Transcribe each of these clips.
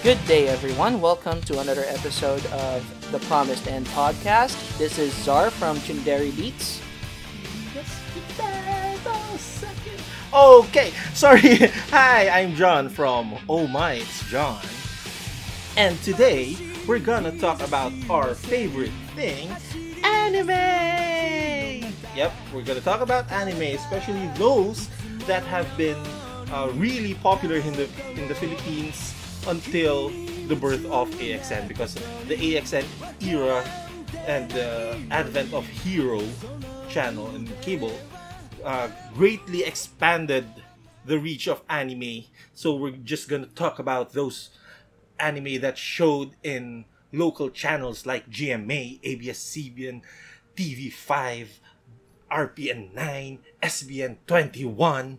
Good day, everyone. Welcome to another episode of the Promised End podcast. This is Zar from Chundari Beats. Okay, sorry. Hi, I'm John from Oh My, It's John. And today, we're gonna talk about our favorite thing, anime! Yep, we're gonna talk about anime, especially those that have been really popular in the Philippines until the birth of AXN, because the AXN era and the advent of Hero channel and cable greatly expanded the reach of anime. So we're just gonna talk about those anime that showed in local channels like GMA, ABS-CBN, TV5, RPN9, SBN21,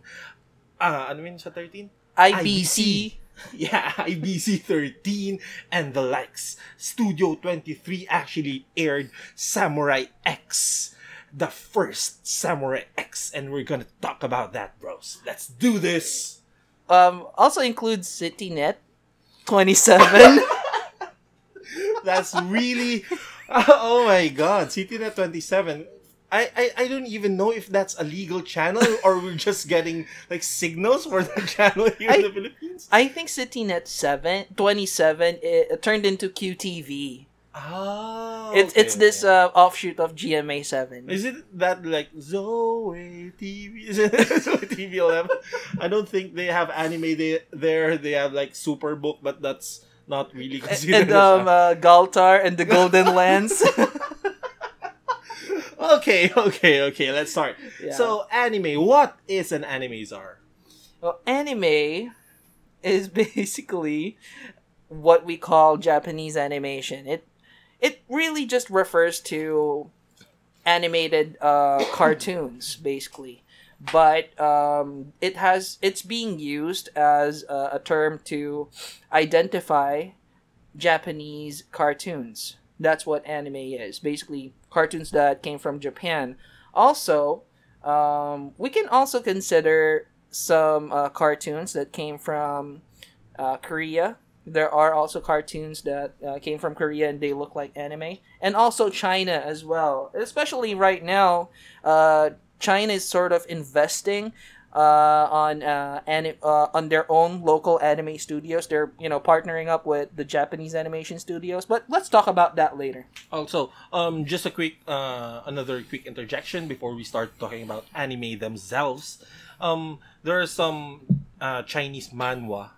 ano yun sa 13? IBC. Yeah, IBC 13 and the likes. Studio 23 actually aired Samurai X, the first Samurai X, and we're gonna talk about that, bros. Let's do this. Also includes CityNet 27. That's really oh my god, CityNet 27. I don't even know if that's a legal channel or we're just getting like signals for the channel here in the Philippines. I think CityNet 27 it turned into QTV. Ah, It's this offshoot of GMA 7. Is it that like Zoe TV? Is it Zoe TV 11? I don't think they have anime there. They have like Superbook, but that's not really considered. And Galtar and the Golden Lens. Okay. Let's start. Yeah. So, anime. What is an anime, Zar? Well, anime is basically what we call Japanese animation. It really just refers to animated cartoons, basically. But it's being used as a term to identify Japanese cartoons. That's what anime is. Basically, cartoons that came from Japan. Also, we can also consider some cartoons that came from Korea. There are also cartoons that came from Korea and they look like anime. And also China as well. Especially right now, China is sort of investing on their own local anime studios. They're partnering up with the Japanese animation studios. But let's talk about that later. Also, just a quick another quick interjection before we start talking about anime themselves. There are some Chinese manhwa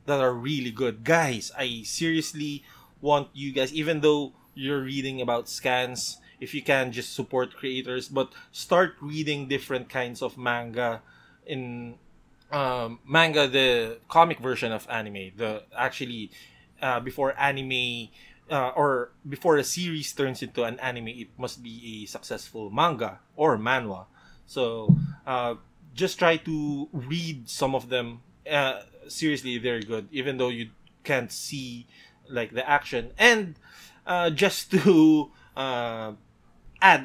that are really good, guys. I seriously want you guys, even though you're reading about scans, if you can just support creators, but start reading different kinds of manga. In manga, the comic version of anime, before anime or before a series turns into an anime, it must be a successful manga or manhwa. So just try to read some of them. Seriously, they're good, even though you can't see like the action. And just to add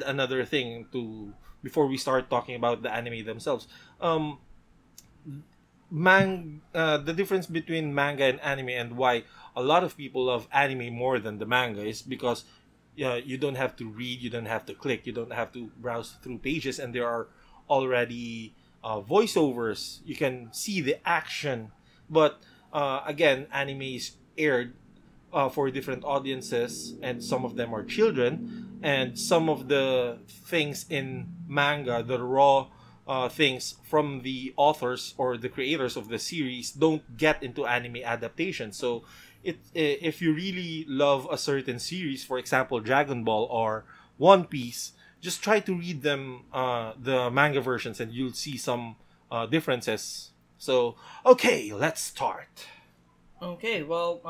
another thing to before we start talking about the anime themselves, the difference between manga and anime, and why a lot of people love anime more than the manga, is because you don't have to read, you don't have to click, you don't have to browse through pages, and there are already voiceovers. You can see the action. But again, anime is aired for different audiences, and some of them are children, and some of the things in manga, the raw things from the authors or the creators of the series, don't get into anime adaptation. So if you really love a certain series, for example Dragon Ball or One Piece, just try to read them, the manga versions, and you'll see some differences. So okay, let's start. Okay, well,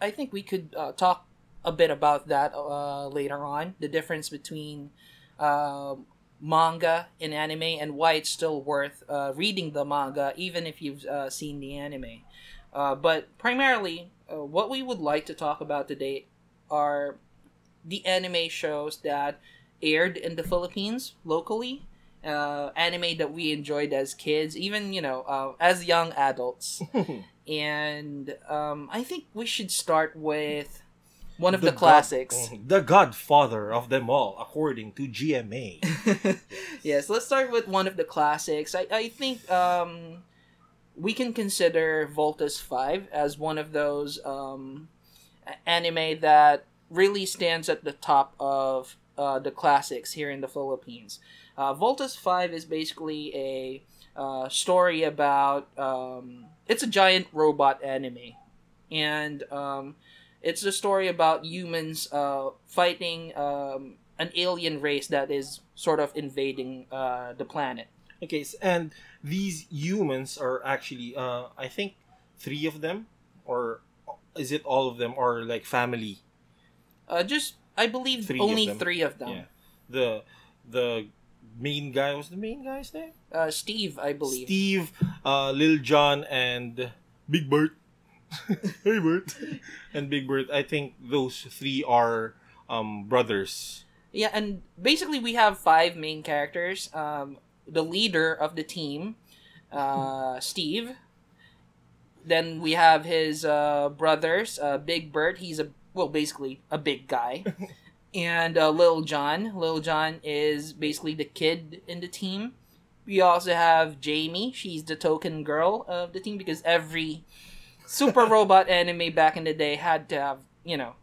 I think we could talk a bit about that later on. The difference between manga and anime, and why it's still worth reading the manga even if you've seen the anime. But primarily, what we would like to talk about today are the anime shows that aired in the Philippines locally, anime that we enjoyed as kids, even as young adults. And I think we should start with one of the classics. The godfather of them all, according to GMA. Yes, let's start with one of the classics. I think we can consider Voltus 5 as one of those anime that really stands at the top of the classics here in the Philippines. Voltus 5 is basically a story about... it's a giant robot anime. And it's a story about humans fighting an alien race that is sort of invading the planet. Okay, and these humans are actually, I think, 3 of them? Or is it all of them? Or like family? I believe only 3 of them. Yeah. The main guy, what's the main guy's name? Steve, I believe. Steve, Lil Jon, and Big Bert. Hey, Bert. And Big Bert. I think those 3 are brothers. Yeah, and basically we have 5 main characters. The leader of the team, Steve. Then we have his brothers, Big Bert. He's basically a big guy. And Lil Jon. Lil Jon is basically the kid in the team. We also have Jamie. She's the token girl of the team because every super robot anime back in the day had to have,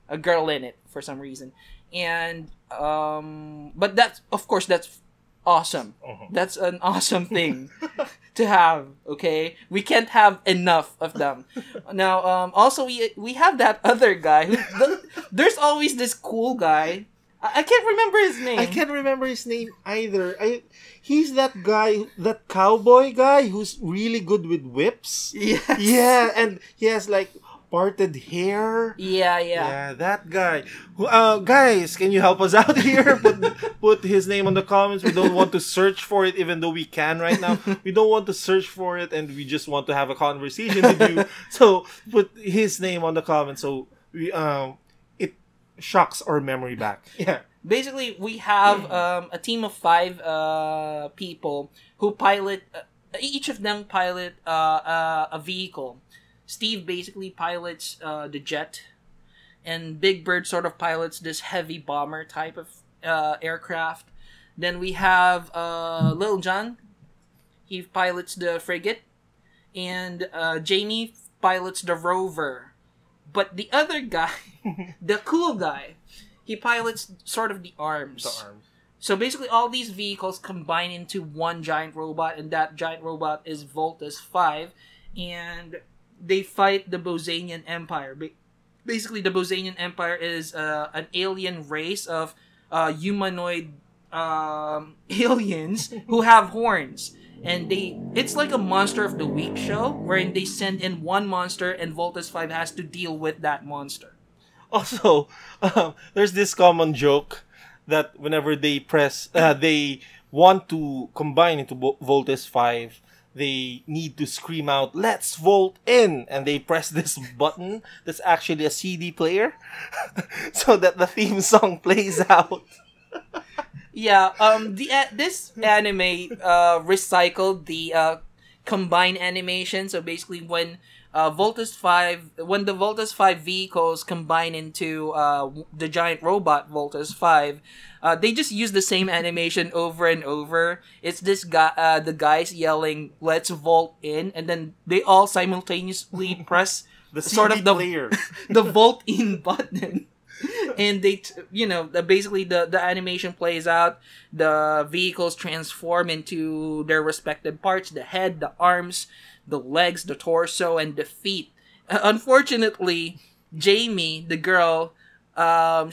a girl in it for some reason. And, but that's awesome. Uh-huh. That's an awesome thing to have, okay? We can't have enough of them. Now, also, we have that other guy. There's always this cool guy. I can't remember his name. I can't remember his name either. He's that guy, that cowboy guy who's really good with whips. Yes. Yeah, and he has like parted hair. Yeah. Yeah, that guy. Guys, can you help us out here? Put his name on the comments. We don't want to search for it, even though we can right now. We don't want to search for it, and we just want to have a conversation with you. So put his name on the comments. So we it shocks our memory back. Yeah. Basically, we have a team of 5 people who pilot. Each of them pilot a vehicle. Steve basically pilots the jet, and Big Bird sort of pilots this heavy bomber type of aircraft. Then we have Lil Jon. He pilots the frigate, and Jamie pilots the rover. But the other guy, the cool guy, he pilots sort of the arms. The arms. So basically, all these vehicles combine into one giant robot, and that giant robot is Voltus 5, and they fight the Bosanian Empire. Basically, the Bosanian Empire is an alien race of humanoid aliens who have horns. And it's like a Monster of the Week show, wherein they send in one monster and Voltus 5 has to deal with that monster. Also, there's this common joke that whenever they want to combine into Voltus 5, they need to scream out, "Let's volt in!" And they press this button that's actually a CD player so that the theme song plays out. Yeah, this anime recycled the combined animation. So basically, when the Voltus 5 vehicles combine into the giant robot Voltus 5, they just use the same animation over and over. It's this guy, the guys yelling, "Let's volt in," and then they all simultaneously press The sort CD of the player. the volt in button. And they, basically the animation plays out. The vehicles transform into their respective parts: the head, the arms, the legs, the torso, and the feet. Unfortunately, Jamie, the girl,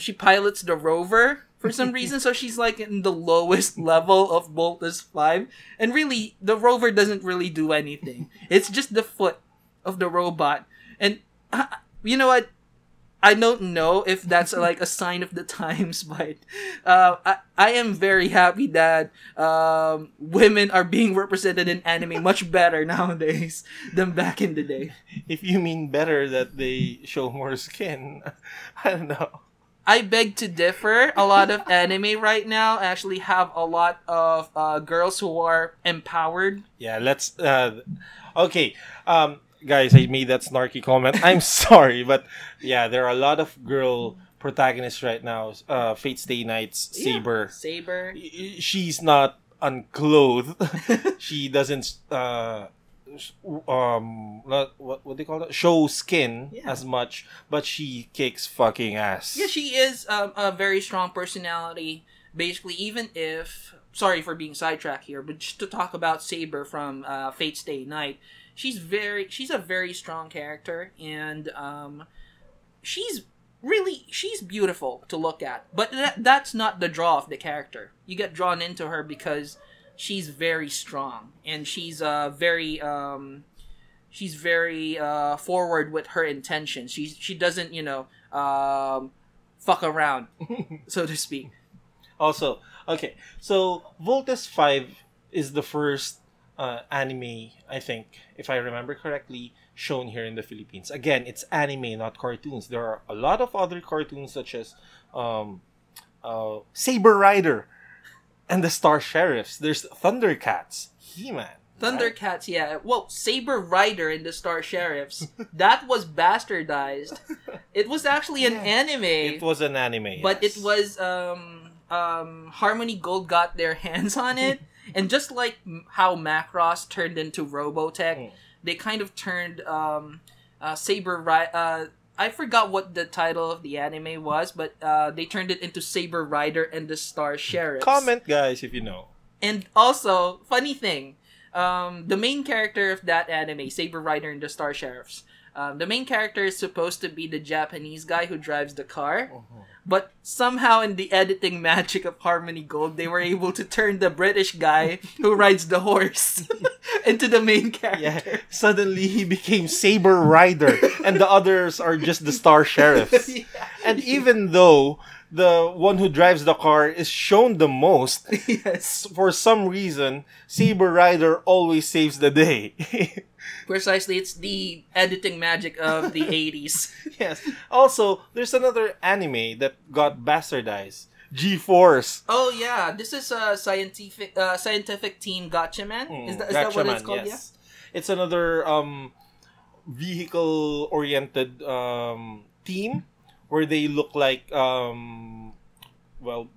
she pilots the rover for some reason, so she's like in the lowest level of Voltus 5. And really, the rover doesn't really do anything. It's just the foot of the robot. And you know what? I don't know if that's like a sign of the times, but I am very happy that women are being represented in anime much better nowadays than back in the day. If you mean better that they show more skin, I don't know. I beg to differ. A lot of anime right now actually have a lot of girls who are empowered. Yeah, let's. Okay, guys, I made that snarky comment. I'm sorry, but yeah, there are a lot of girl protagonists right now. Fate Stay Night's Saber. Yeah, Saber. She's not unclothed. She doesn't. Not, what they call it, show skin as much, but she kicks fucking ass. Yeah, she is a very strong personality. Basically, even if, sorry for being sidetracked here, but just to talk about Saber from Fate Stay Night, she's a very strong character, and she's beautiful to look at. But that's not the draw of the character. You get drawn into her because she's very strong, and she's very forward with her intentions. She doesn't fuck around, so to speak. Also, okay, so Voltes 5 is the first anime, I think, if I remember correctly, shown here in the Philippines. Again, it's anime, not cartoons. There are a lot of other cartoons such as Saber Rider and the Star Sheriffs. There's Thundercats, He-Man. Thundercats, right? Yeah. Well, Saber Rider and the Star Sheriffs, that was bastardized. It was actually an anime. It was an anime, but it was Harmony Gold got their hands on it, and just like how Macross turned into Robotech, they kind of turned Saber Rider. I forgot what the title of the anime was, but they turned it into Saber Rider and the Star Sheriffs. Comment, guys, if you know. And also, funny thing, the main character of that anime, Saber Rider and the Star Sheriffs, the main character is supposed to be the Japanese guy who drives the car, but somehow in the editing magic of Harmony Gold, they were able to turn the British guy who rides the horse into the main character. Yeah. Suddenly he became Saber Rider, and the others are just the Star Sheriffs. Yeah. And even though the one who drives the car is shown the most, yes, for some reason, Saber Rider always saves the day. Precisely, it's the editing magic of the 80s. Yes. Also, there's another anime that got bastardized. G-Force. Oh yeah, this is a scientific team Gatchaman. Is that what it's called? Yes. Yeah? It's another vehicle-oriented team where they look like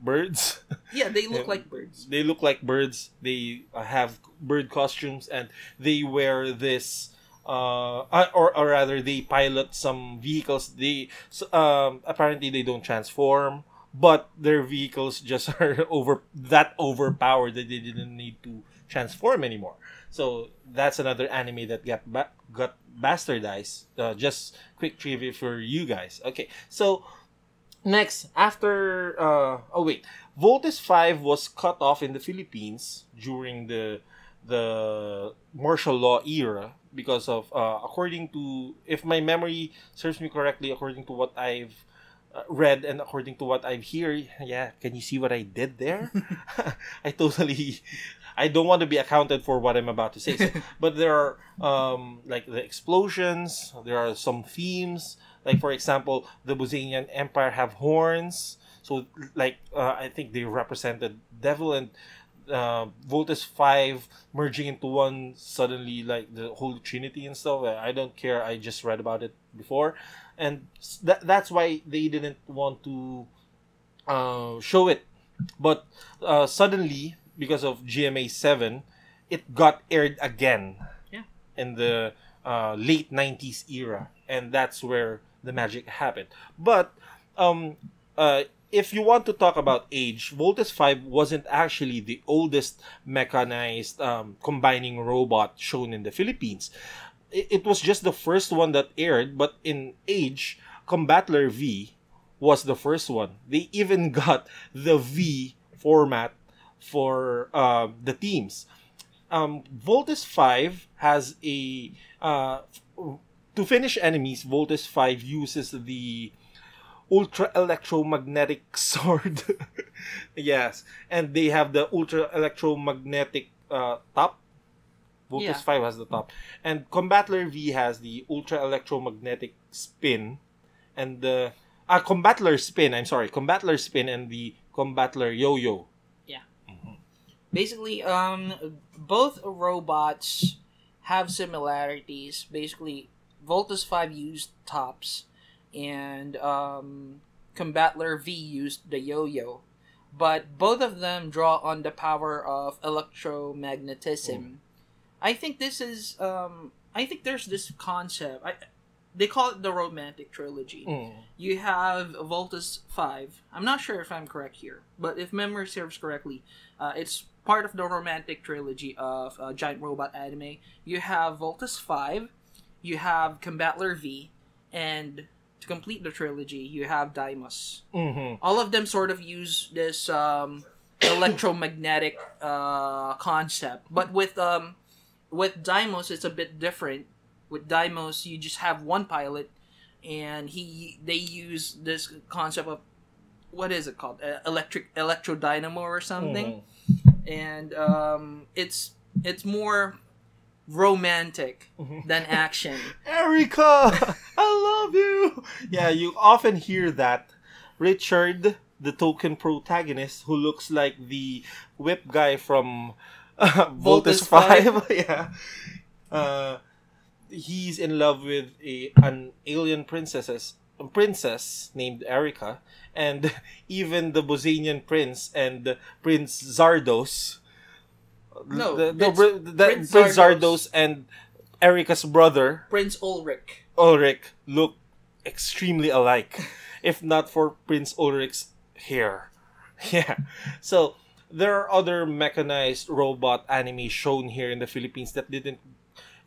birds. Yeah, they look like birds. They look like birds. They have bird costumes, and they wear this or rather they pilot some vehicles. They apparently they don't transform, but their vehicles just are overpowered that they didn't need to transform anymore. So that's another anime that got bastardized. Just quick trivia for you guys. Okay, so next, after Voltes 5 was cut off in the Philippines during the martial law era because of according to, if my memory serves me correctly, according to what I've read and according to what I've heard. Yeah, can you see what I did there? I don't want to be accounted for what I'm about to say. So, but there are like the explosions. There are some themes. Like for example, the Bosanian Empire have horns. So like I think they represented devil, and Voltes 5 merging into one suddenly, like the Holy Trinity and stuff. I don't care. I just read about it before, and that's why they didn't want to show it. But suddenly, because of GMA 7, it got aired again. Yeah. In the late 90s era, and that's where the magic happened. But if you want to talk about age, Voltes 5 wasn't actually the oldest mechanized combining robot shown in the Philippines. It was just the first one that aired, but in age, Combattler V was the first one. They even got the V format for the teams. Voltes 5 has a... to finish enemies, Voltes 5 uses the ultra electromagnetic sword. Yes, and they have the ultra electromagnetic top. Voltes 5 has the top, and Combattler V has the ultra electromagnetic spin, and the Combattler Spin. I'm sorry, Combattler Spin and the Combattler Yo-Yo. Yeah. Basically, both robots have similarities. Basically, Voltus 5 used tops, and Combattler V used the yo-yo. But both of them draw on the power of electromagnetism. I think this is, I think there's this concept. They call it the romantic trilogy. You have Voltus 5. I'm not sure if I'm correct here, but if memory serves correctly, it's part of the romantic trilogy of giant robot anime. You have Voltus 5, you have Combattler V, and to complete the trilogy, you have Daimos. All of them sort of use this electromagnetic concept, but with Daimos, it's a bit different. With Daimos, you just have one pilot, and they use this concept of, what is it called, electro dynamo or something, and it's more romantic than action. Erica, I love you. Yeah, you often hear that. Richard, the token protagonist, who looks like the whip guy from Voltus 5. Yeah. He's in love with an alien princess named Erica, and even the Bosanian prince and Prince Zardos. No, Prince Zardos and Erica's brother Prince Ulrich look extremely alike, if not for Prince Ulrich's hair. Yeah. So there are other mechanized robot anime shown here in the Philippines that didn't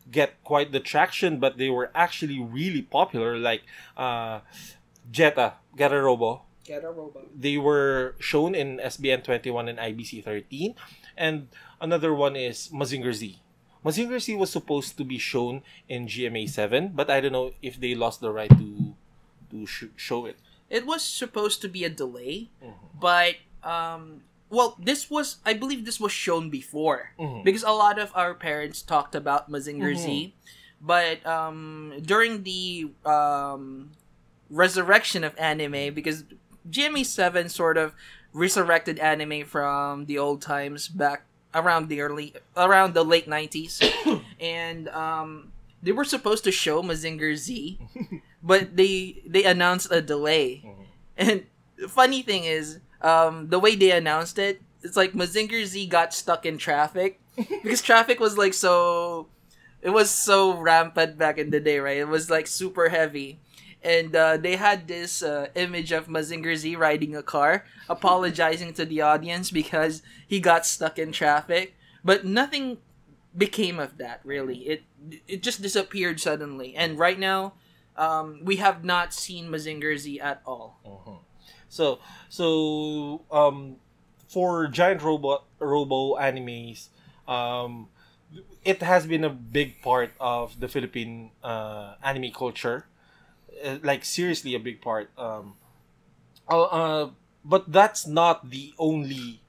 get quite the traction, but they were actually really popular, like Get a Robo. They were shown in SBN 21 and IBC 13. And another one is Mazinger Z. Mazinger Z was supposed to be shown in GMA 7, but I don't know if they lost the right to show it. It was supposed to be a delay, but well, I believe this was shown before, because a lot of our parents talked about Mazinger Z, but during the resurrection of anime, because GMA 7 sort of resurrected anime from the old times back around the late 90s, and they were supposed to show Mazinger Z, but they announced a delay. And the funny thing is, the way they announced it, it's like Mazinger Z got stuck in traffic, because traffic was like it was so rampant back in the day, right? It was like super heavy. And they had this image of Mazinger Z riding a car, apologizing to the audience because he got stuck in traffic. But nothing became of that, really. It just disappeared suddenly. And right now, we have not seen Mazinger Z at all. So for giant robo animes, it has been a big part of the Philippine anime culture. Like, seriously a big part. But that's not the only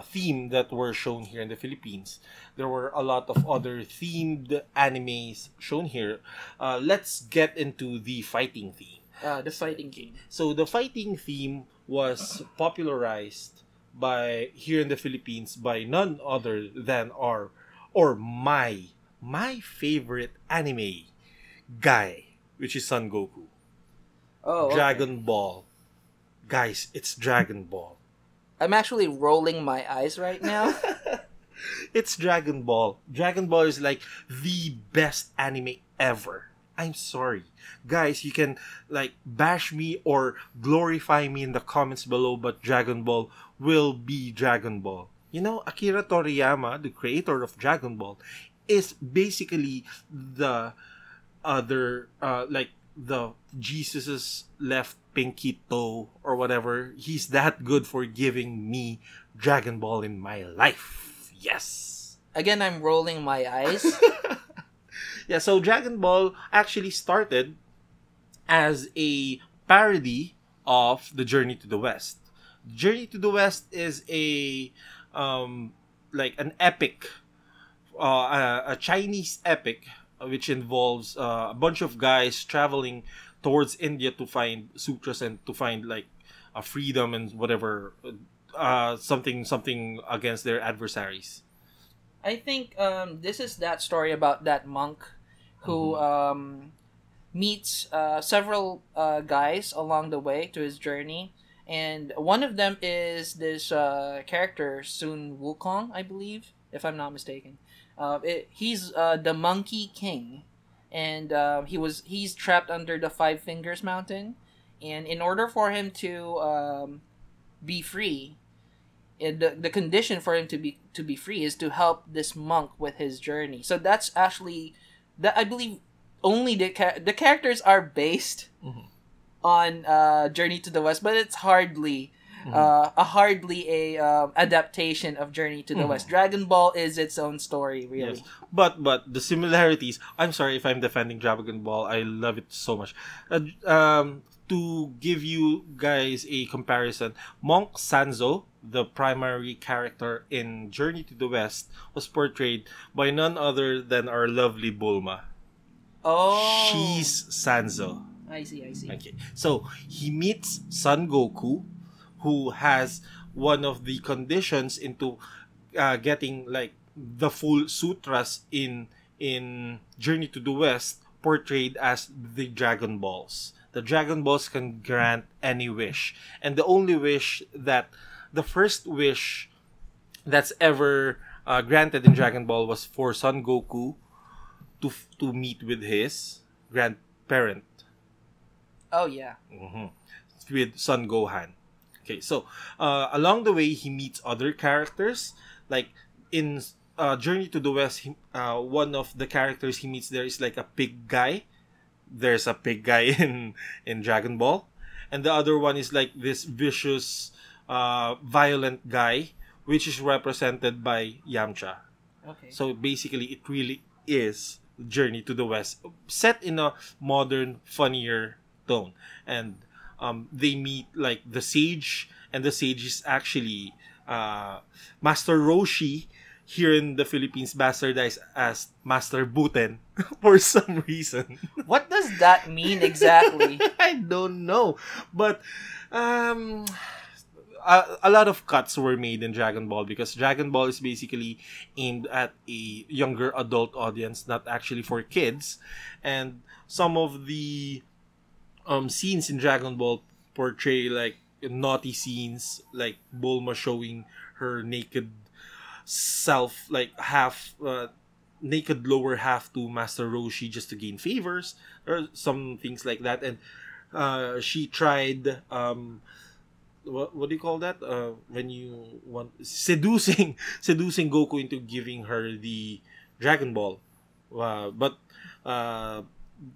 theme that were shown here in the Philippines. There were a lot of other themed animes shown here. Let's get into the fighting theme. The fighting game. So the fighting theme was popularized here in the Philippines by none other than my favorite anime guy, which is Son Goku. Oh, okay. Dragon Ball. Guys, it's Dragon Ball. I'm actually rolling my eyes right now. It's Dragon Ball. Dragon Ball is like the best anime ever. I'm sorry. Guys, you can like bash me or glorify me in the comments below, but Dragon Ball will be Dragon Ball. You know, Akira Toriyama, the creator of Dragon Ball, is basically the other the Jesus's left pinky toe or whatever. He's that good for giving me Dragon Ball in my life. Yes. Again, I'm rolling my eyes. Yeah, so Dragon Ball actually started as a parody of The Journey to the West. Journey to the West is like an epic, a Chinese epic, which involves a bunch of guys traveling towards India to find sutras and to find like a freedom and whatever, something against their adversaries. I think this is that story about that monk who meets several guys along the way to his journey, and one of them is this character Sun Wukong, I believe, if I'm not mistaken. He's the Monkey King, and he's trapped under the Five Fingers Mountain, and in order for him to be free, the condition for him to be free is to help this monk with his journey. So that's actually that I believe only the characters are based on Journey to the West, but it's hardly a adaptation of Journey to the West. Dragon Ball is its own story, really. Yes. But the similarities. I'm sorry if I'm defending Dragon Ball. I love it so much. To give you guys a comparison, Monk Sanzo, the primary character in Journey to the West, was portrayed by none other than our lovely Bulma. Oh, She's Sanzo. I see. Okay, so he meets Son Goku, who has one of the conditions into getting like the full sutras in Journey to the West, portrayed as the Dragon Balls. The Dragon Balls can grant any wish, and the first wish that's ever granted in Dragon Ball was for Son Goku to meet with his grandparent. Oh yeah. With Son Gohan. Okay, so along the way he meets other characters. Like in Journey to the West, one of the characters he meets there is like a pig guy. There's a pig guy in Dragon Ball, and the other one is like this vicious, violent guy, which is represented by Yamcha. Okay. So basically, it really is Journey to the West, set in a modern, funnier tone, and they meet like the sage, and the sage is actually Master Roshi, here in the Philippines bastardized as Master Buten for some reason. What does that mean exactly? I don't know, but a lot of cuts were made in Dragon Ball because Dragon Ball is basically aimed at a younger adult audience, not actually for kids, and some of the scenes in Dragon Ball portray like naughty scenes, like Bulma showing her naked self, like half naked lower half to Master Roshi just to gain favors, or some things like that. And she tried what do you call that, when you want seducing Goku into giving her the Dragon Ball, but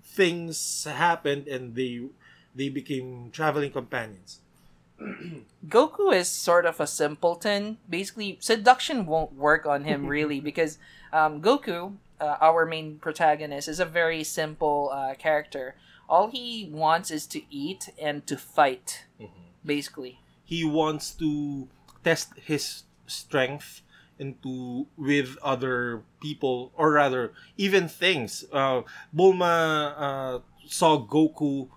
things happened and they became traveling companions. Goku is sort of a simpleton. Basically, seduction won't work on him really because Goku, our main protagonist, is a very simple character. All he wants is to eat and to fight, basically. He wants to test his strength with other people, or rather, even things. Bulma saw Goku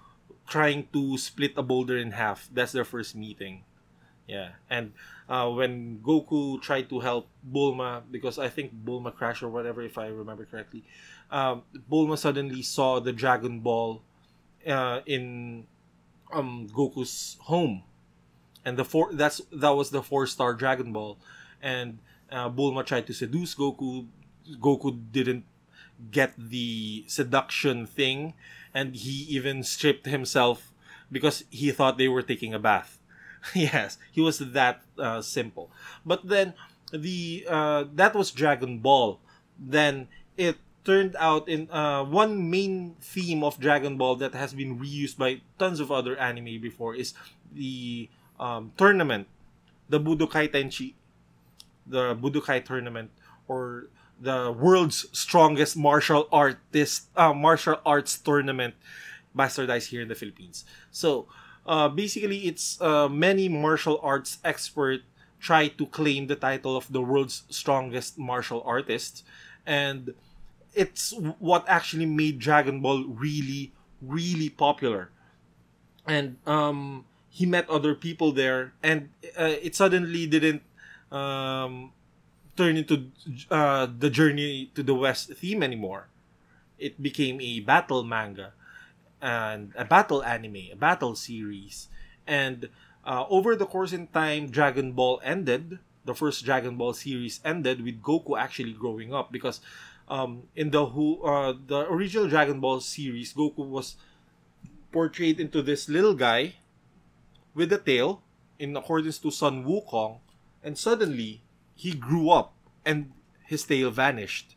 trying to split a boulder in half. That's their first meeting. Yeah, and when Goku tried to help Bulma, because I think Bulma crashed or whatever, if I remember correctly, Bulma suddenly saw the Dragon Ball in Goku's home, and that was the 4-star Dragon Ball, and Bulma tried to seduce Goku. Goku didn't get the seduction thing, and he even stripped himself because he thought they were taking a bath. Yes, he was that simple. But then that was Dragon Ball. Then it turned out in one main theme of Dragon Ball that has been reused by tons of other anime before is the tournament, the Budokai Tenchi, the Budokai tournament, or the world's strongest martial arts tournament, bastardized here in the Philippines. So basically, it's many martial arts experts try to claim the title of the world's strongest martial artist, and it's what actually made Dragon Ball really really popular. And he met other people there, and it suddenly didn't um, turn into the Journey to the West theme anymore. It became a battle manga and a battle anime, a battle series. And over the course in time, Dragon Ball ended. The first Dragon Ball series ended with Goku actually growing up, because in the original Dragon Ball series, Goku was portrayed into this little guy with a tail in accordance to Sun Wukong, and suddenly he grew up and his tail vanished.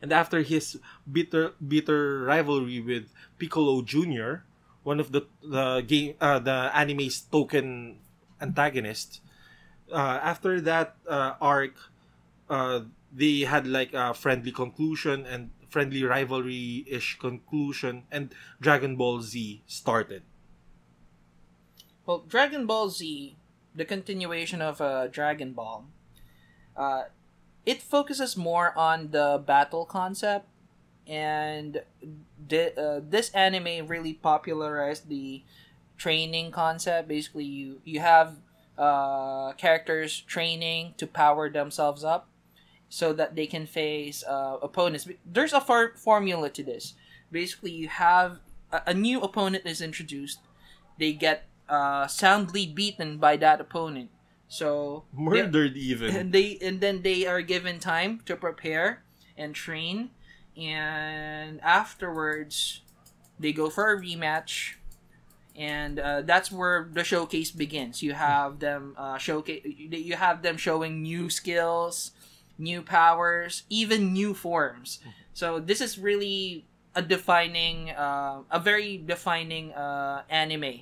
And after his bitter rivalry with Piccolo Jr., one of the anime's token antagonists, after that arc, they had like a friendly conclusion and friendly rivalry-ish conclusion, and Dragon Ball Z started. Well, Dragon Ball Z, the continuation of Dragon Ball, uh, it focuses more on the battle concept, and this anime really popularized the training concept. Basically, you have characters training to power themselves up so that they can face opponents. There's a formula to this. Basically, you have a new opponent is introduced. They get soundly beaten by that opponent. So Murdered even. and then they are given time to prepare and train, and afterwards they go for a rematch, and that's where the showcase begins. You have them You have them showing new skills, new powers, even new forms. So this is really a very defining anime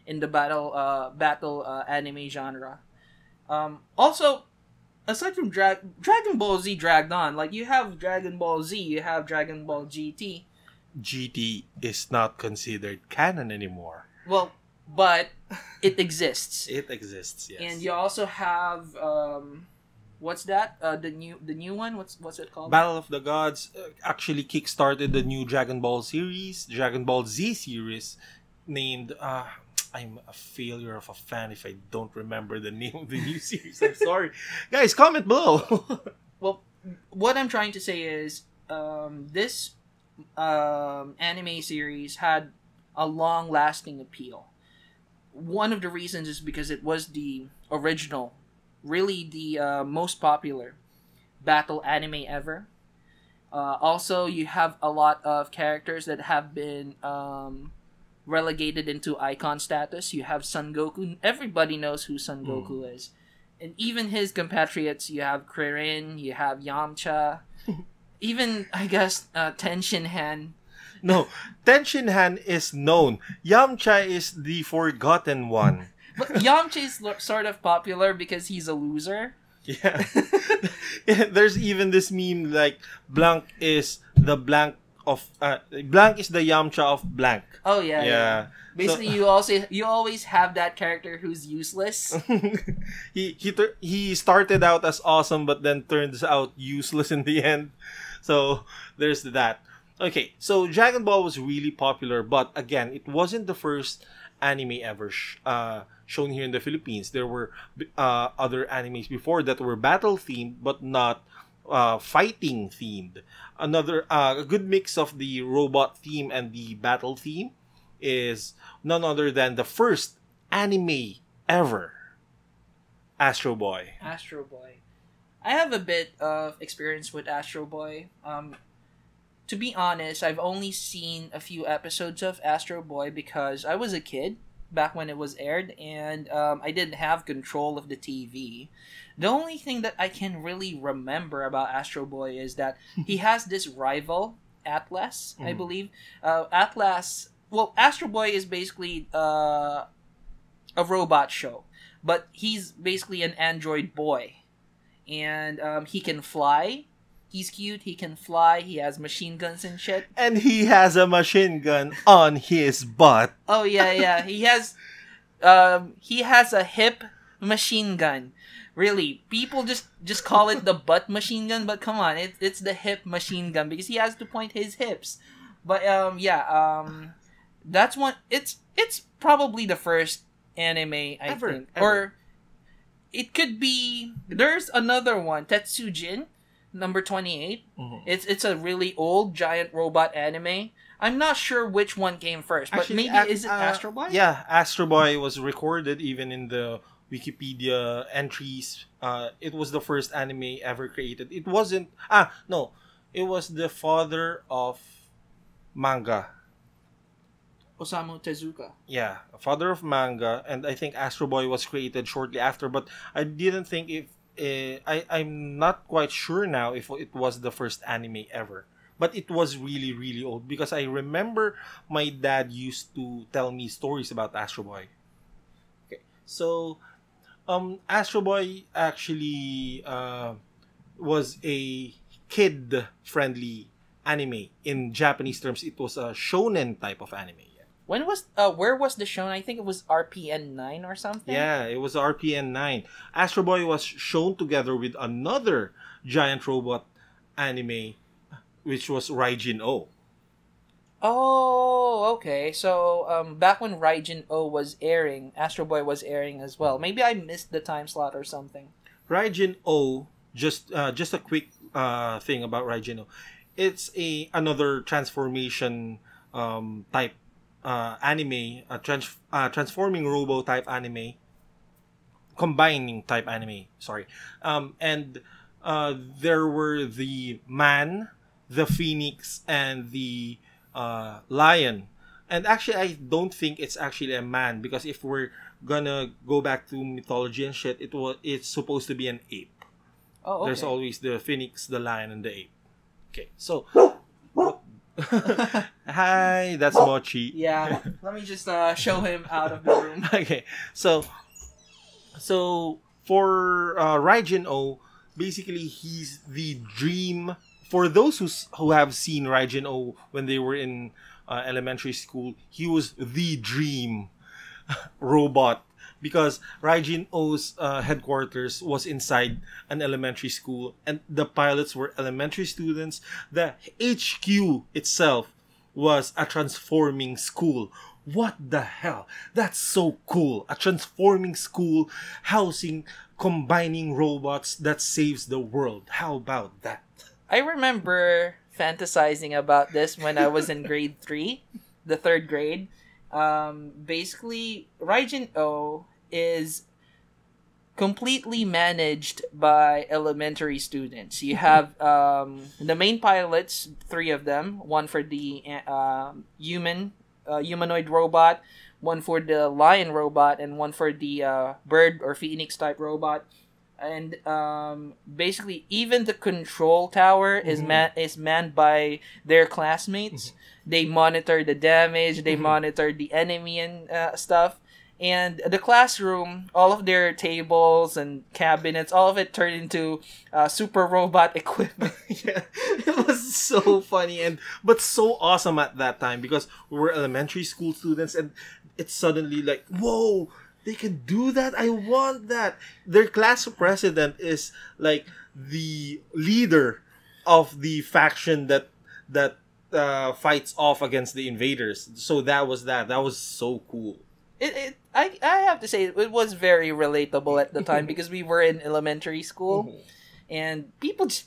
in the battle anime genre. Also, aside from Dragon Ball Z dragged on, like you have Dragon Ball Z, you have Dragon Ball GT. GT is not considered canon anymore. Well, but it exists. It exists, yes. And you also have what's that? The new one. What's it called? Battle of the Gods actually kickstarted the new Dragon Ball series, Dragon Ball Z series, named. I'm a failure of a fan if I don't remember the name of the new series. I'm sorry, guys. Comment below. Well, what I'm trying to say is, this anime series had a long-lasting appeal. One of the reasons is because it was the original, really the most popular battle anime ever. Also, you have a lot of characters that have been relegated into icon status. You have Son Goku. Everybody knows who Son Goku is. And even his compatriots, you have Krillin, you have Yamcha, even, I guess, Ten Shinhan. No, Ten Shinhan is known. Yamcha is the forgotten one. But Yamcha is sort of popular because he's a loser. Yeah. There's even this meme like Blanc is the Blanc of Blanc is the Yamcha of Blanc. Oh yeah. Yeah. Basically, you always have that character who's useless. He started out as awesome, but then turns out useless in the end. So there's that. Okay, so Dragon Ball was really popular, but again, it wasn't the first anime ever shown here in the Philippines. There were other animes before that were battle themed, but not fighting themed. Another a good mix of the robot theme and the battle theme is none other than the first anime ever, Astro Boy. Astro Boy. I have a bit of experience with Astro Boy. To be honest, I've only seen a few episodes of Astro Boy because I was a kid back when it was aired, and I didn't have control of the TV. The only thing that I can really remember about Astro Boy is that he has this rival, Atlas, I believe. Astro Boy is basically a robot show, but he's basically an android boy, and he can fly. He's cute, he can fly, he has machine guns and shit. And he has a machine gun on his butt. Oh yeah. He has a hip machine gun. Really, people just call it the butt machine gun, but come on, it's the hip machine gun because he has to point his hips. But yeah, that's one. It's probably the first anime I Ever, think, ever. or it could be. There's another one, Tetsujin, number 28. Mhm. It's a really old giant robot anime. I'm not sure which one came first, but Actually, maybe is it Astro Boy? yeah, Astro Boy was recorded even in the Wikipedia entries. It was the first anime ever created. It wasn't. No, it was the father of manga. Osamu Tezuka. Yeah, father of manga, and I think Astro Boy was created shortly after. But I didn't think if I'm not quite sure now if it was the first anime ever. But it was really really old because I remember my dad used to tell me stories about Astro Boy. Okay, so Astro Boy actually was a kid friendly anime. In Japanese terms, it was a shonen type of anime. When was where was the shown? I think it was RPN 9 or something. Yeah, it was RPN 9. Astro Boy was shown together with another giant robot anime, which was Raijin O. Oh, okay. So, back when Raijin O was airing, Astro Boy was airing as well. Maybe I missed the time slot or something. Raijin O, just a quick thing about Raijin O. It's another transformation type anime, transforming robo type anime, combining type anime. Sorry, and there were the man, the phoenix, and the lion. And actually, I don't think it's actually a man because if we're gonna go back to mythology and shit, it's supposed to be an ape. Oh, okay. There's always the phoenix, the lion, and the ape. Okay, so hi, that's Mochi. Yeah, let me just show him out of the room. Okay, so for Raijin O, basically he's the dream for those who have seen Raijin O when they were in elementary school. He was the dream robot because Raijin O's headquarters was inside an elementary school, and the pilots were elementary students. The HQ itself was a transforming school. What the hell? That's so cool. A transforming school housing combining robots that saves the world. How about that? I remember fantasizing about this when I was in grade 3, the third grade. Basically, Raijin O is completely managed by elementary students. You have the main pilots, 3 of them, one for the humanoid robot, one for the lion robot, and one for the bird or phoenix type robot. And basically, even the control tower is manned by their classmates. They monitor the damage. They monitor the enemy and stuff. And the classroom, all of their tables and cabinets, all of it turned into super robot equipment. Yeah, it was so funny but so awesome at that time because we were elementary school students, and it's suddenly like, whoa, they can do that. I want that. Their class president is like the leader of the faction that fights off against the invaders. So that was that. That was so cool. I have to say it was very relatable at the time because we were in elementary school and people just,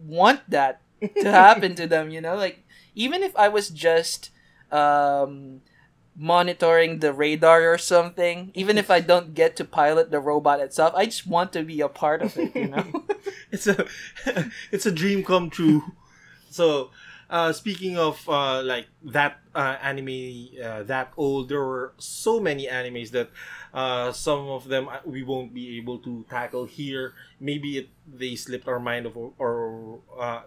want that to happen to them, like even if I was just monitoring the radar or something, even if I don't get to pilot the robot itself, I just want to be a part of it, It's a it's a dream come true. So speaking of like that anime that old, there were so many animes that some of them we won't be able to tackle here. Maybe they slipped our mind or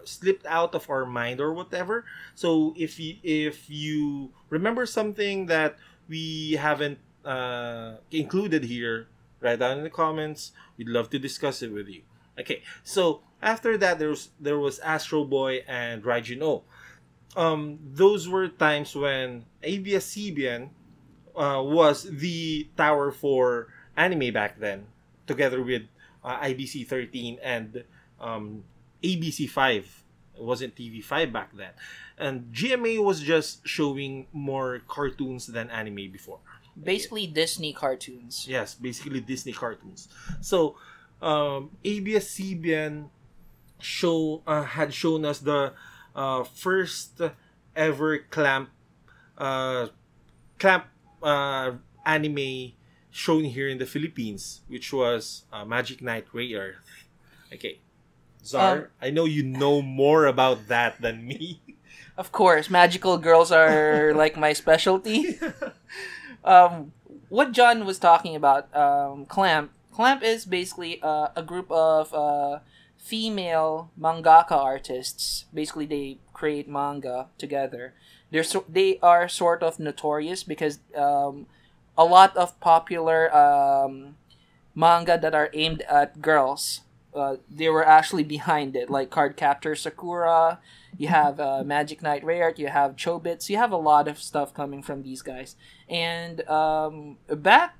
slipped out of our mind or whatever. So if you remember something that we haven't included here, write down in the comments. We'd love to discuss it with you. Okay, so after that there was Astro Boy and Raijin O. Those were times when ABS-CBN was the tower for anime back then, together with IBC 13 and ABC 5. It wasn't TV5 back then. And GMA was just showing more cartoons than anime before. Basically Disney cartoons. Yes, basically Disney cartoons. So, ABS-CBN had shown us the first ever uh, clamp anime shown here in the Philippines, which was Magic Knight Ray Earth. Okay, Zar, I know you know more about that than me. Of course, magical girls are like my specialty. What John was talking about, Clamp is basically a group of female mangaka artists. Basically, they create manga together. They are sort of notorious because a lot of popular manga that are aimed at girls, they were actually behind it, like Cardcaptor Sakura. You have Magic Knight Rayart. You have Chobits. You have a lot of stuff coming from these guys. And back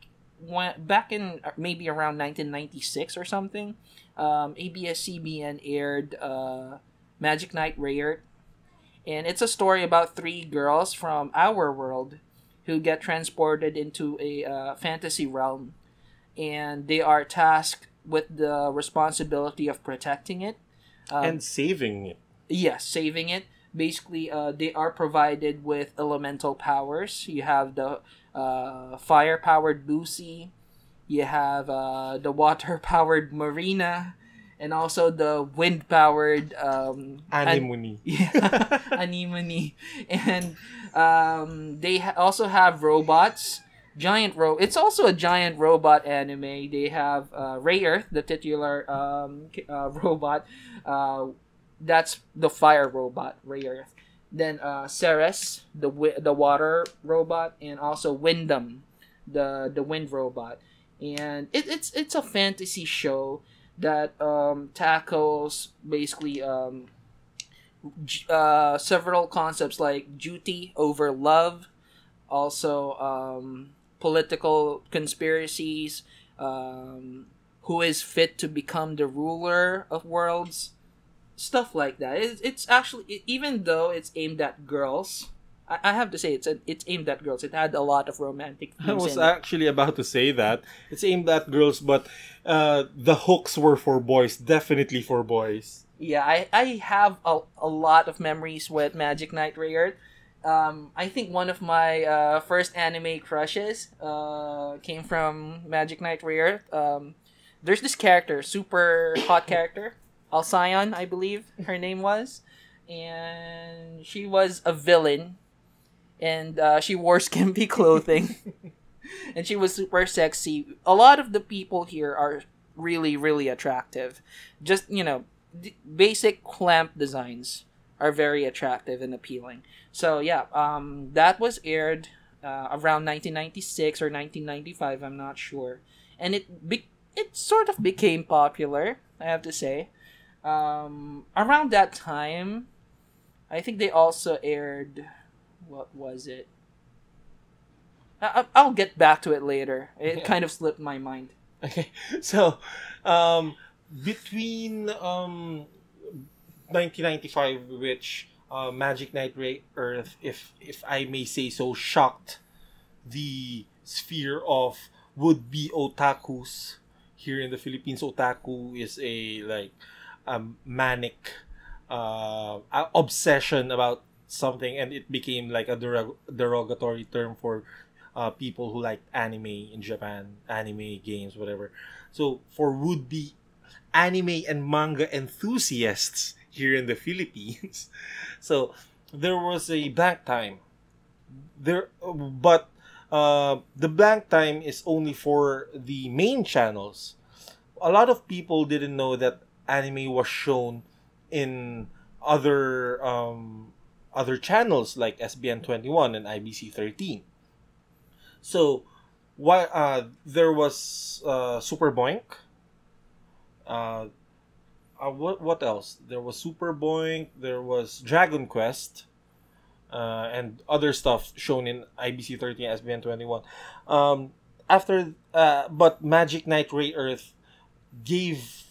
in maybe around 1996 or something, ABS-CBN aired Magic Knight Rayart, and it's a story about three girls from our world who get transported into a fantasy realm, and they are tasked with the responsibility of protecting it and saving it. Yes, saving it. Basically, they are provided with elemental powers. You have the fire-powered Lucy, you have the water-powered Marina, and also the wind-powered Anemone. Anemone. And they also have robots. It's also a giant robot anime. They have Ray Earth, the titular robot. That's the fire robot, Ray Earth. Then Ceres, the water robot, and also Windom, the wind robot. And it's a fantasy show that tackles basically several concepts like duty over love, also political conspiracies, who is fit to become the ruler of worlds, stuff like that. It's actually, even though it's aimed at girls, I have to say it's aimed at girls. It had a lot of romantic themes. I was in it. actually about to say that it's aimed at girls, but the hooks were for boys, definitely for boys. Yeah, I have a lot of memories with Magic Knight Rayart. I think one of my first anime crushes came from Magic Knight Rayart. There's this character, super hot character, Alcyon, I believe her name was, and she was a villain, and she wore skimpy clothing, and she was super sexy. A lot of the people here are really, really attractive. Just, basic clamp designs are very attractive and appealing. So yeah, that was aired around 1996 or 1995, I'm not sure, and it sort of became popular, I have to say. Around that time, I think they also aired, what was it? I'll get back to it later. It kind of slipped my mind. Okay, so between 1995, which Magic Knight Ray Earth, if I may say so, shocked the sphere of would-be otakus here in the Philippines. Otaku is a manic obsession about something, and it became like a derogatory term for people who like anime in Japan, anime games, whatever. So for would-be anime and manga enthusiasts here in the Philippines, so there was a blank time there, but the blank time is only for the main channels. A lot of people didn't know that anime was shown in other channels like SBN21 and IBC13. So there was Super Boink. What else? There was Super Boink. There was Dragon Quest, and other stuff shown in IBC13, SBN21. But Magic Knight Ray Earth gave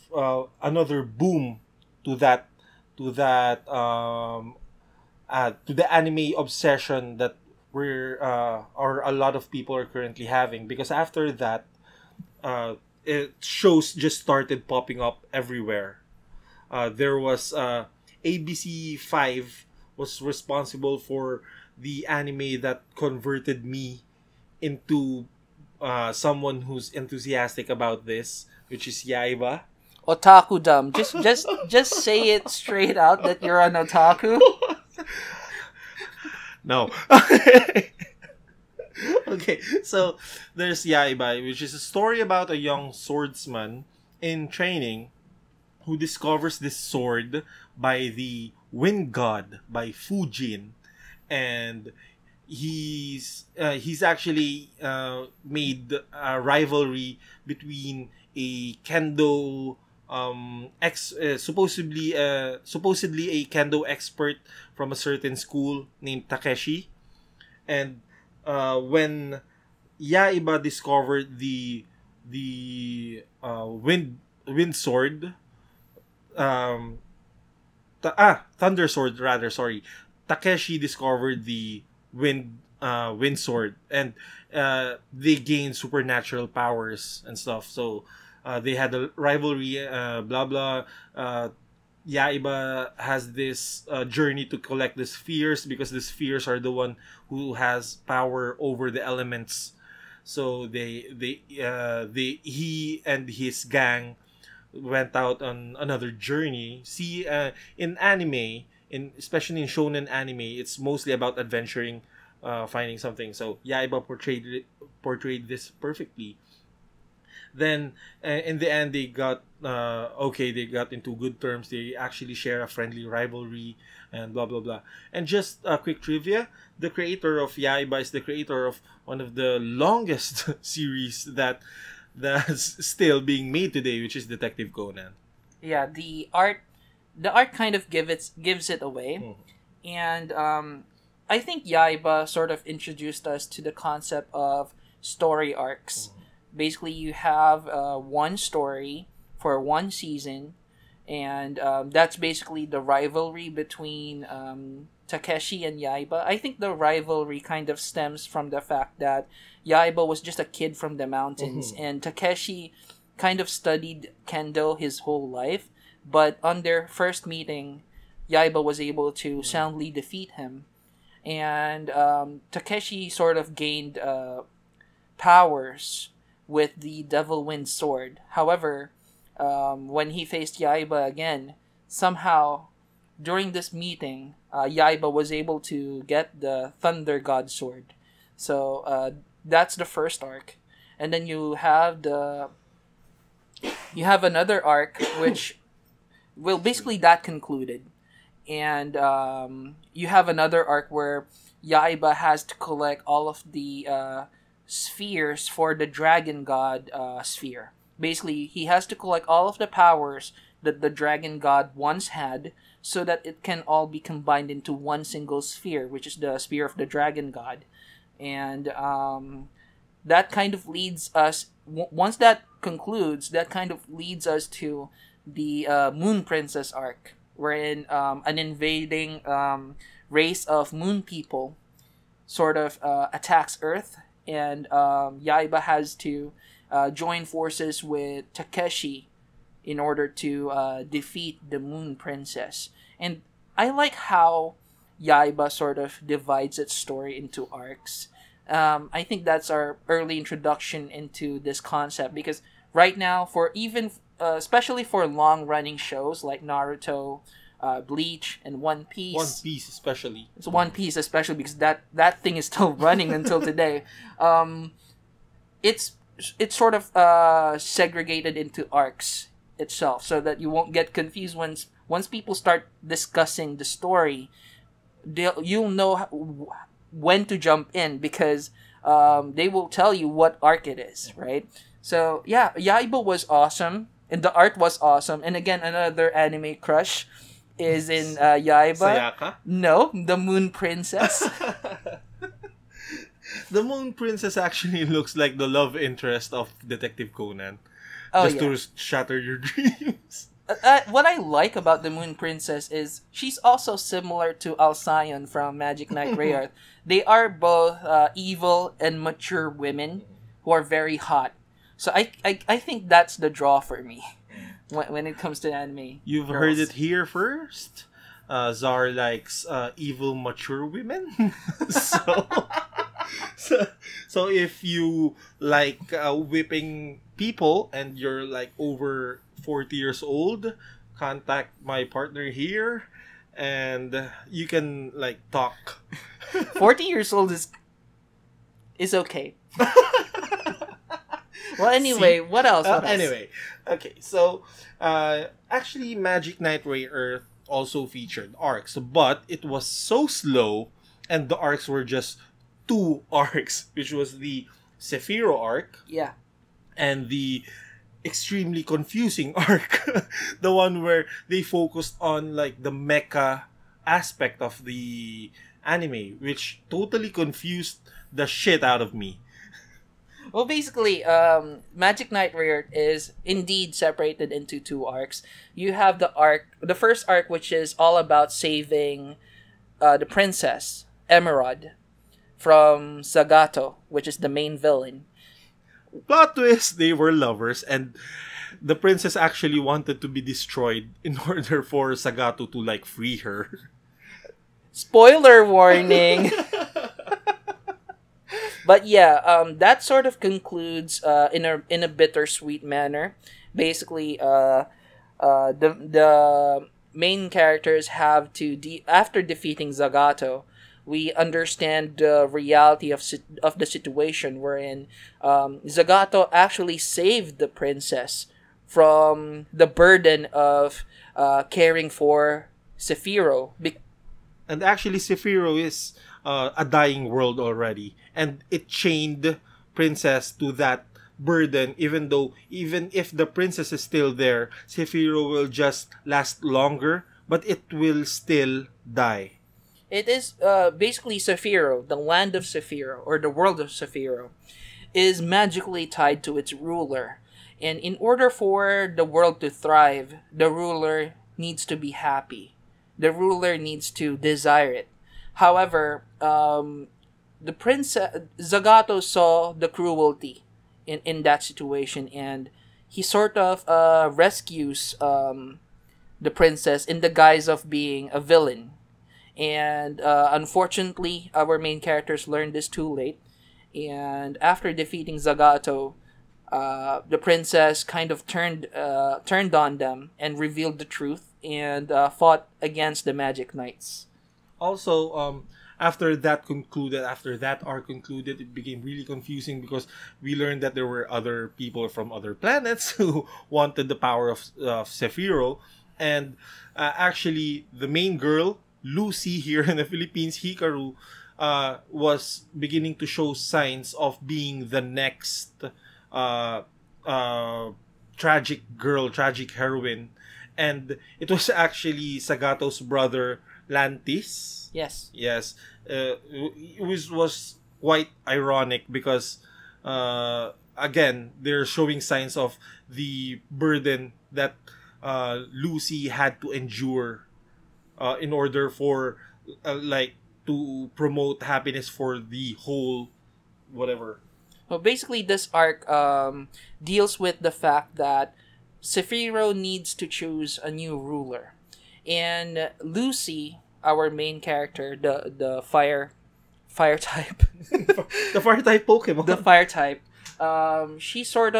another boom to that to that to the anime obsession that we're or a lot of people are currently having, because after that it shows just started popping up everywhere. There was ABC 5 was responsible for the anime that converted me into someone who's enthusiastic about this, which is Yaiba. Otaku dumb. Just say it straight out that you're an otaku. No. Okay, so there's Yaiba, which is a story about a young swordsman in training who discovers this sword by the wind god, by Fujin, and he's actually made a rivalry between a kendo supposedly a kendo expert from a certain school named Takeshi. And when Yaiba discovered the wind sword, thunder sword rather, sorry, Takeshi discovered the wind sword, and they gained supernatural powers and stuff. So they had a rivalry, blah blah. Yaiba has this journey to collect the spheres, because the spheres are the one who has power over the elements. So he and his gang went out on another journey. See, in anime, especially in shonen anime, it's mostly about adventuring, finding something. So Yaiba portrayed this perfectly. Then in the end, they got they got into good terms. They actually share a friendly rivalry and blah blah blah. And just a quick trivia: the creator of Yaiba is the creator of one of the longest series that's still being made today, which is Detective Conan. Yeah, the art kind of gives it away. And I think Yaiba sort of introduced us to the concept of story arcs. Basically, you have one story for one season, and that's basically the rivalry between Takeshi and Yaiba. I think the rivalry kind of stems from the fact that Yaiba was just a kid from the mountains, and Takeshi kind of studied kendo his whole life, but on their first meeting, Yaiba was able to soundly defeat him, and Takeshi sort of gained powers with the Devil Wind Sword. However, when he faced Yaiba again, somehow during this meeting, Yaiba was able to get the Thunder God Sword. So that's the first arc, and then you have another arc which, well, basically that concluded, and you have another arc where Yaiba has to collect all of the spheres for the Dragon God sphere. Basically, he has to collect all of the powers that the Dragon God once had, so that it can all be combined into one single sphere, which is the Spear of the Dragon God. And that kind of leads us, once that concludes, that kind of leads us to the Moon Princess arc, wherein an invading race of moon people sort of attacks Earth, and Yaiba has to join forces with Takeshi in order to defeat the Moon Princess. And I like how Yaiba sort of divides its story into arcs. I think that's our early introduction into this concept, because right now, for even especially for long-running shows like Naruto, Bleach, and One Piece. One Piece especially. It's One Piece especially because that thing is still running until today. It's sort of segregated into arcs itself, so that you won't get confused once people start discussing the story. You'll know when to jump in, because they will tell you what arc it is, right? So yeah, Yaiba was awesome, and the art was awesome. And again, another anime crush is in Yaiba. Sayaka? No, the Moon Princess. The Moon Princess actually looks like the love interest of Detective Conan. Oh, just to shatter your dreams. what I like about the Moon Princess is she's also similar to Alcyon from Magic Knight Rayearth. They are both evil and mature women who are very hot. So I think that's the draw for me when it comes to anime. You've girls. heard it here first. Zar likes evil, mature women. so, so if you like whipping people and you're like over 40 years old, contact my partner here, and you can like talk. 40 years old is okay. Well, anyway, what else? What else? Anyway, okay, so actually, Magic Knight Rayearth also featured arcs, but it was so slow, and the arcs were just two arcs, which was the Sephiroth arc Yeah. and the extremely confusing arc, the one where they focused on like the mecha aspect of the anime, which totally confused the shit out of me. Well, basically, Magic Knight Rayearth is indeed separated into two arcs. You have the first arc, which is all about saving the princess, Emerald, from Zagato, which is the main villain. Plot twist, they were lovers, and the princess actually wanted to be destroyed in order for Sagato to like free her. Spoiler warning! But yeah, that sort of concludes in a bittersweet manner. Basically, the main characters have to after defeating Zagato, we understand the reality of the situation wherein Zagato actually saved the princess from the burden of caring for Sephiroth. And actually, Sephiroth is a dying world already, and it chained Princess to that burden. Even if the princess is still there, Sephiroth will just last longer, but it will still die. It is basically Sephiroth, the land of Sephiroth, or the world of Sephiroth, is magically tied to its ruler. And in order for the world to thrive, the ruler needs to be happy. The ruler needs to desire it. However, the princess Zagato saw the cruelty in that situation, and he sort of rescues the princess in the guise of being a villain. And unfortunately, our main characters learned this too late. And after defeating Zagato, the princess kind of turned on them and revealed the truth and fought against the Magic Knights. Also, after that arc concluded, it became really confusing because we learned that there were other people from other planets who wanted the power of Sephiroth, and actually the main girl, Lucy, here in the Philippines, Hikaru, was beginning to show signs of being the next tragic heroine, and it was actually Sagato's brother Lantis. Yes. Yes. It was quite ironic because again, they're showing signs of the burden that Lucy had to endure in order for like to promote happiness for the whole whatever. Well, basically, this arc deals with the fact that Sephiroth needs to choose a new ruler, and Lucy, our main character, the fire type, The fire type Pokemon. the fire type, she's sort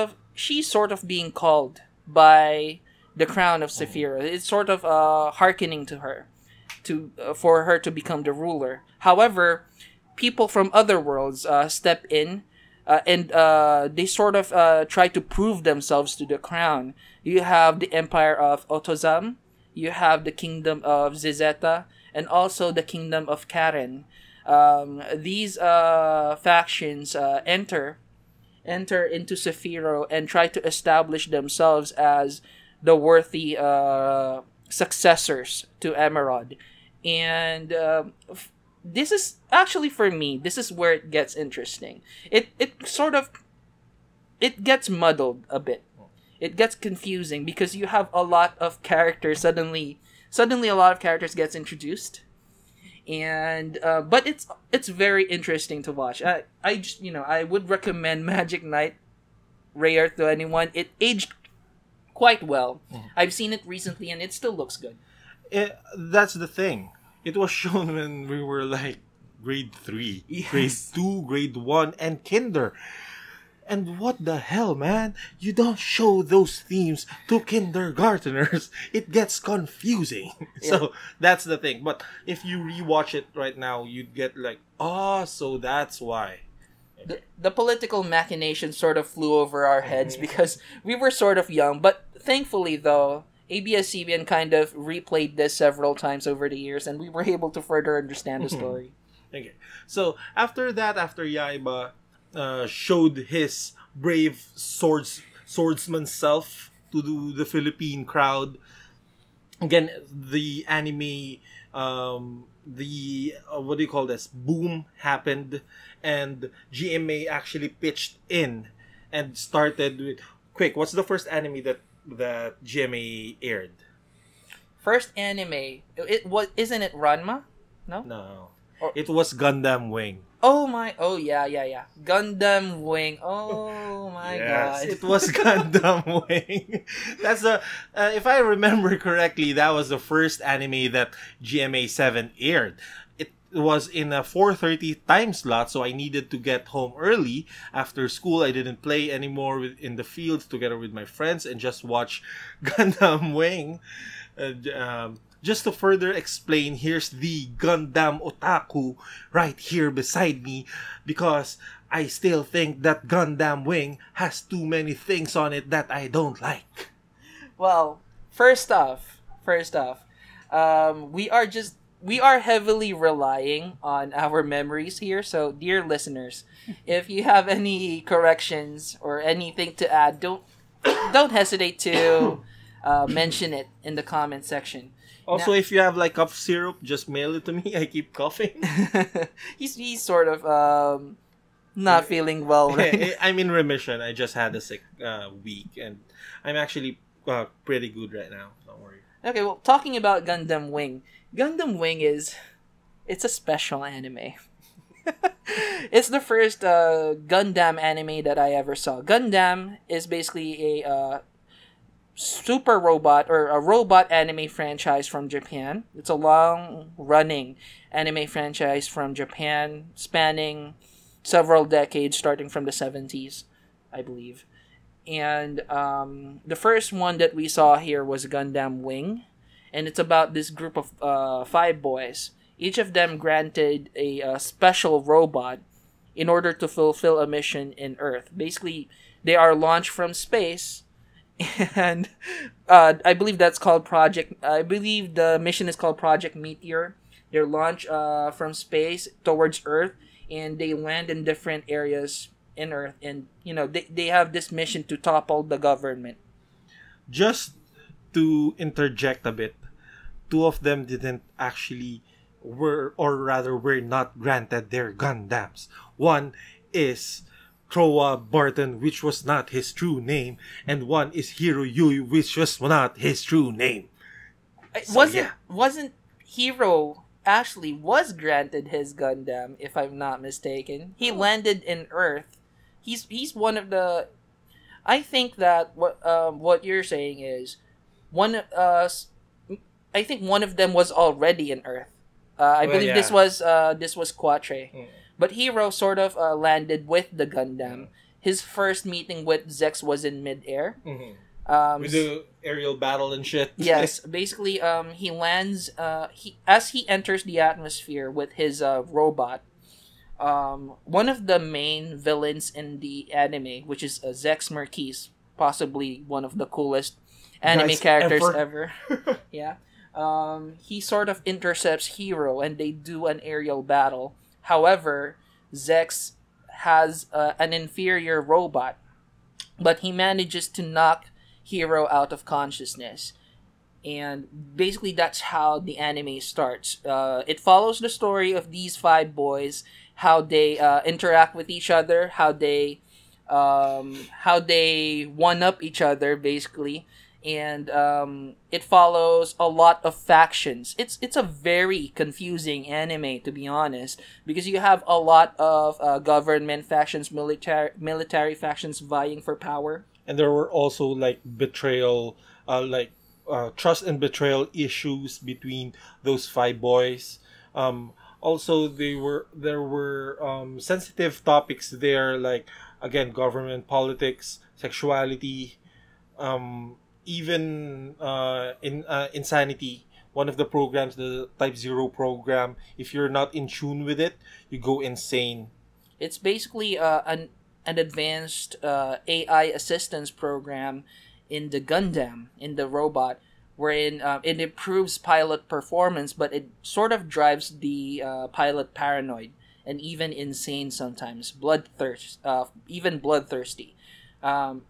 of being called by the crown of Sephiroth. It's sort of hearkening to her, for her to become the ruler. However, people from other worlds step in, and they sort of try to prove themselves to the crown. You have the Empire of Otozam, you have the Kingdom of Zizeta, and also the Kingdom of Karen. These factions enter into Sephiroth and try to establish themselves as the worthy successors to Emerald. And this is actually, for me, this is where it gets interesting. It gets muddled a bit. it gets confusing because you have a lot of characters suddenly a lot of characters gets introduced, and but it's very interesting to watch. I just, I would recommend Magic Knight Rare to anyone. It aged quite well. I've seen it recently and it still looks good. That's the thing. It was shown when we were like grade 3, Yes. grade 2, grade 1, and kinder. And what the hell, man? You don't show those themes to kindergarteners. It gets confusing. So that's the thing. But if you rewatch it right now, you'd get like, oh, so that's why. The political machinations sort of flew over our heads because we were sort of young. But thankfully, though, ABS-CBN kind of replayed this several times over the years, and we were able to further understand the story. Okay. So after that, after Yaiba showed his brave swordsman self to the Philippine crowd, again, the anime, what do you call this, boom happened, and GMA actually pitched in and started with, quick, what's the first anime that GMA aired? First anime, isn't it Ranma? No. It was Gundam Wing. Oh yeah. Gundam Wing. Oh my Yes, god. it was Gundam Wing. That's if I remember correctly, that was the first anime that GMA7 aired. It was in a 4:30 time slot, so I needed to get home early after school. I didn't play anymore in the fields together with my friends and just watch Gundam Wing. Just to further explain, here's the Gundam otaku right here beside me, because I still think that Gundam Wing has too many things on it that I don't like. Well, first off, we are heavily relying on our memories here. So, dear listeners, if you have any corrections or anything to add, don't hesitate to mention it in the comment section. Also, Now, if you have like cough syrup, just mail it to me. I keep coughing. he's sort of not feeling well right. I'm in remission. I just had a sick week, and I'm actually pretty good right now. Don't worry. Okay, well, talking about Gundam Wing it's a special anime. It's the first Gundam anime that I ever saw. Gundam is basically a super robot or a robot anime franchise from Japan. It's a long-running anime franchise from Japan, spanning several decades, starting from the 70s, I believe. And the first one that we saw here was Gundam Wing, and it's about this group of 5 boys. Each of them granted a special robot in order to fulfill a mission in Earth. Basically, they are launched from space, and I believe I believe the mission is called Project Meteor. They're launched from space towards Earth, and they land in different areas in Earth, and they have this mission to topple the government. Just to interject a bit, 2 of them didn't actually were not granted their Gundams. One is Troa Barton, which was not his true name, and one is Hiro Yui, which was not his true name. Wasn't Hiro actually was granted his Gundam, if I'm not mistaken. He landed in Earth. He's one of the. I think that what you're saying is I think one of them was already in Earth. I believe this was Quatre. But Hiro sort of landed with the Gundam. His first meeting with Zex was in midair. With the aerial battle and shit. Yes, basically, he lands. As he enters the atmosphere with his robot. One of the main villains in the anime, which is Zex Marquise, possibly one of the coolest anime characters ever. Yeah. He sort of intercepts Hiro, and they do an aerial battle. However, Zex has an inferior robot, but he manages to knock Hiro out of consciousness. And basically that's how the anime starts. It follows the story of these 5 boys, how they interact with each other, how they how they one up each other basically, and it follows a lot of factions. It's a very confusing anime, to be honest, because you have a lot of government factions, military factions vying for power. And there were also like betrayal, trust and betrayal issues between those five boys. Also, there were sensitive topics there, like again government politics, sexuality, even in insanity. One of the programs, the Type Zero program, if you're not in tune with it, you go insane. It's basically an advanced AI assistance program in the Gundam, in the robot, wherein it improves pilot performance, but it sort of drives the pilot paranoid and even insane sometimes, even bloodthirsty. Um,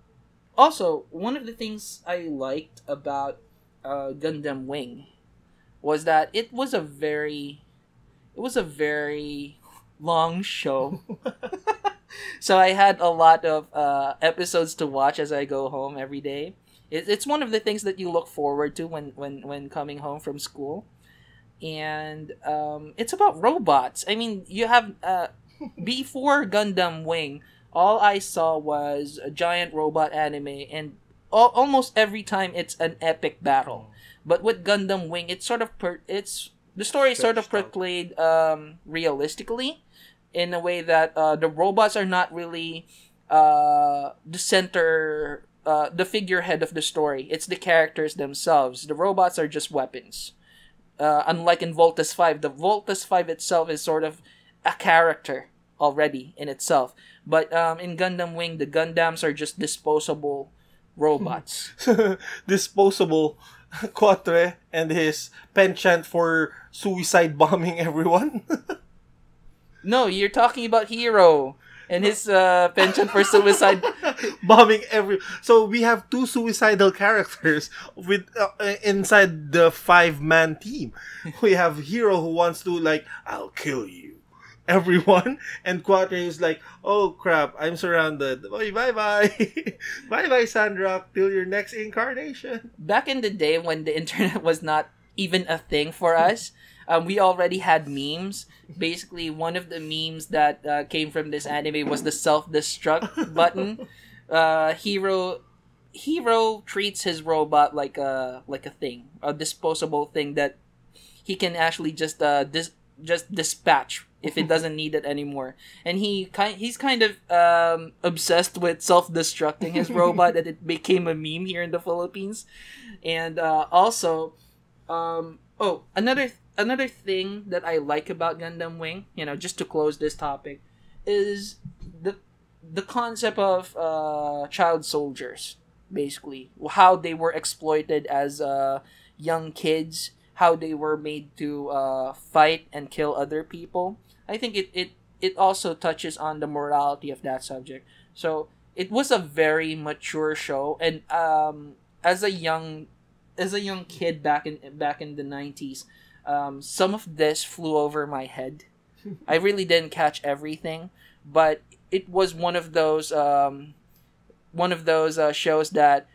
Also, one of the things I liked about Gundam Wing was that it was a very long show. So I had a lot of episodes to watch as I go home every day. It's one of the things that you look forward to when coming home from school. And it's about robots. I mean, you have before Gundam Wing, all I saw was a giant robot anime, and almost every time it's an epic battle. But with Gundam Wing, it's sort of it's the story is sort of Stretched out. portrayed realistically, in a way that the robots are not really the center, the figurehead of the story. It's the characters themselves. The robots are just weapons. Unlike in Voltus 5, the Voltus 5 itself is sort of a character already in itself. But in Gundam Wing, the Gundams are just disposable robots. Disposable Quatre and his penchant for suicide bombing everyone. No, you're talking about Hero and his penchant for suicide. Bombing every. So we have two suicidal characters with inside the 5-man team. We have Hero who wants to like, I'll kill you, everyone, and Quatre is like, oh crap, I'm surrounded. Bye bye, bye bye, Sandrock, till your next incarnation. Back in the day when the internet was not even a thing for us, we already had memes. Basically, one of the memes that came from this anime was the self-destruct button. Hero treats his robot like a thing, a disposable thing that he can actually just just dispatch if it doesn't need it anymore. And he's kind of obsessed with self-destructing his robot that it became a meme here in the Philippines. And also, another thing that I like about Gundam Wing, just to close this topic, is the concept of child soldiers. Basically, how they were exploited as young kids, how they were made to fight and kill other people. I think it also touches on the morality of that subject. So it was a very mature show, and as a young kid back in the 90s, some of this flew over my head. I really didn't catch everything, but it was one of those shows that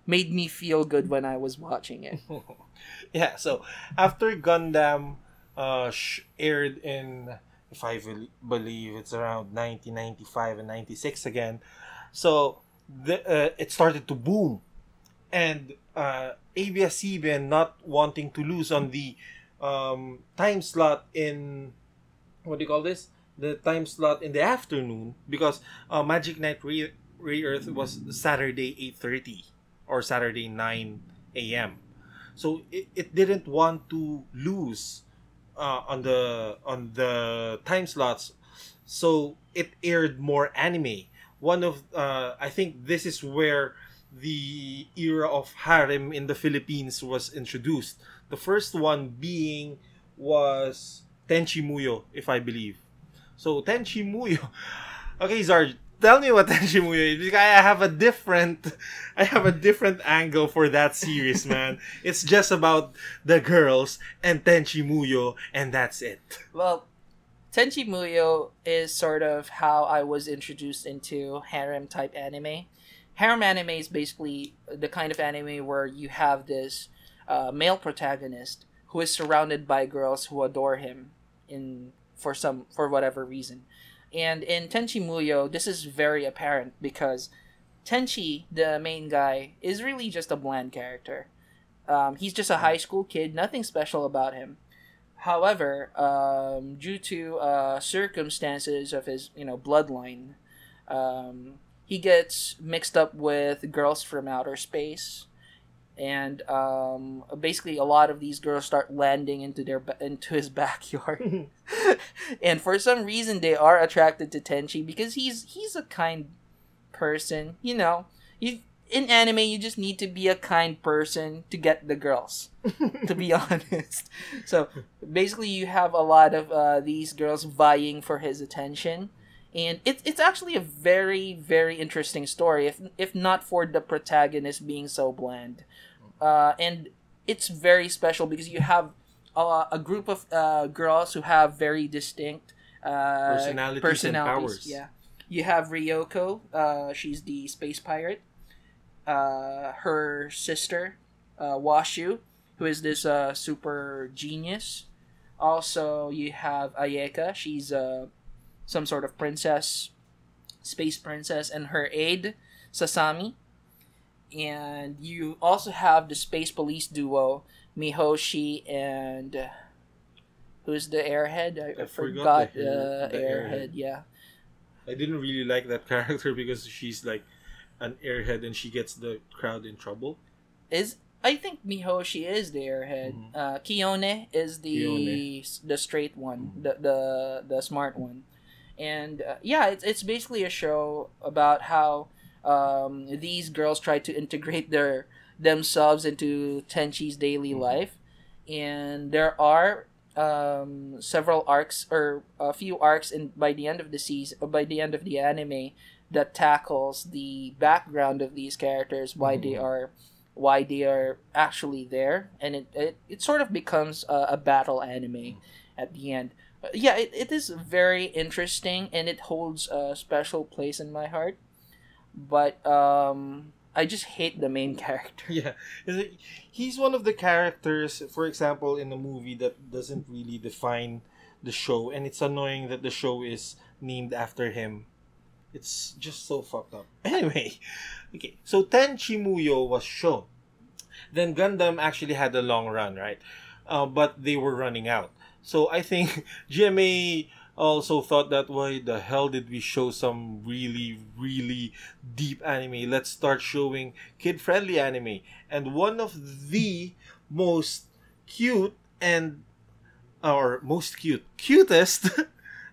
made me feel good when I was watching it. Yeah, so after Gundam aired in, if I believe it's around 1995 and 96 again, so it started to boom. And ABS-CBN, not wanting to lose on the time slot in, what do you call this? The time slot in the afternoon, because Magic Knight Re-Earth was Saturday 8:30 or Saturday 9 a.m. So it didn't want to lose on the time slots, so it aired more anime. One of I think this is where the era of harem in the Philippines was introduced. The first one being was Tenchi Muyo, if I believe. So Tenchi Muyo. Okay, Zarj, tell me what Tenchi Muyo is, because I have a different angle for that series, man. It's just about the girls and Tenchi Muyo, and that's it. Well, Tenchi Muyo is sort of how I was introduced into harem type anime. Harem anime is basically the kind of anime where you have this male protagonist who is surrounded by girls who adore him in for whatever reason. And in Tenchi Muyo, this is very apparent because Tenchi, the main guy, is really just a bland character. He's just a high school kid, nothing special about him. However, due to circumstances of his, bloodline, he gets mixed up with girls from outer space, and basically a lot of these girls start landing into his backyard, and for some reason they are attracted to Tenchi because he's a kind person. You in anime you just need to be a kind person to get the girls. To be honest, so basically you have a lot of these girls vying for his attention, and it's actually a very very interesting story. If not for the protagonist being so bland, and it's very special because you have a group of girls who have very distinct Personalities and powers. Yeah, you have Ryoko. She's the space pirate. Her sister, Washu, who is this super genius. Also, you have Ayeka. She's some sort of princess, space princess, and her aide, Sasami. And you also have the space police duo, Mihoshi and who's the airhead? I forgot the airhead. Yeah, I didn't really like that character because she's like an airhead and she gets the crowd in trouble. I think Mihoshi is the airhead. Mm-hmm. Kiyone is Kiyone. the straight one, Mm-hmm. the smart one, and yeah, it's basically a show about how these girls try to integrate themselves into Tenchi's daily Mm-hmm. life, and there are several arcs or a few arcs by the end of the season, by the end of the anime, that tackles the background of these characters, why they are actually there, and it sort of becomes a battle anime at the end. Yeah, it is very interesting and it holds a special place in my heart. But I just hate the main character. Yeah, he's one of the characters, for example, in a movie that doesn't really define the show, and it's annoying that the show is named after him. It's just so fucked up. Anyway, okay, so Tenchi Muyo was shown. Then Gundam actually had a long run, right? But they were running out. So I think GMA also thought that, why the hell did we show some really, really deep anime? Let's start showing kid-friendly anime. And one of the most cute and or most cutest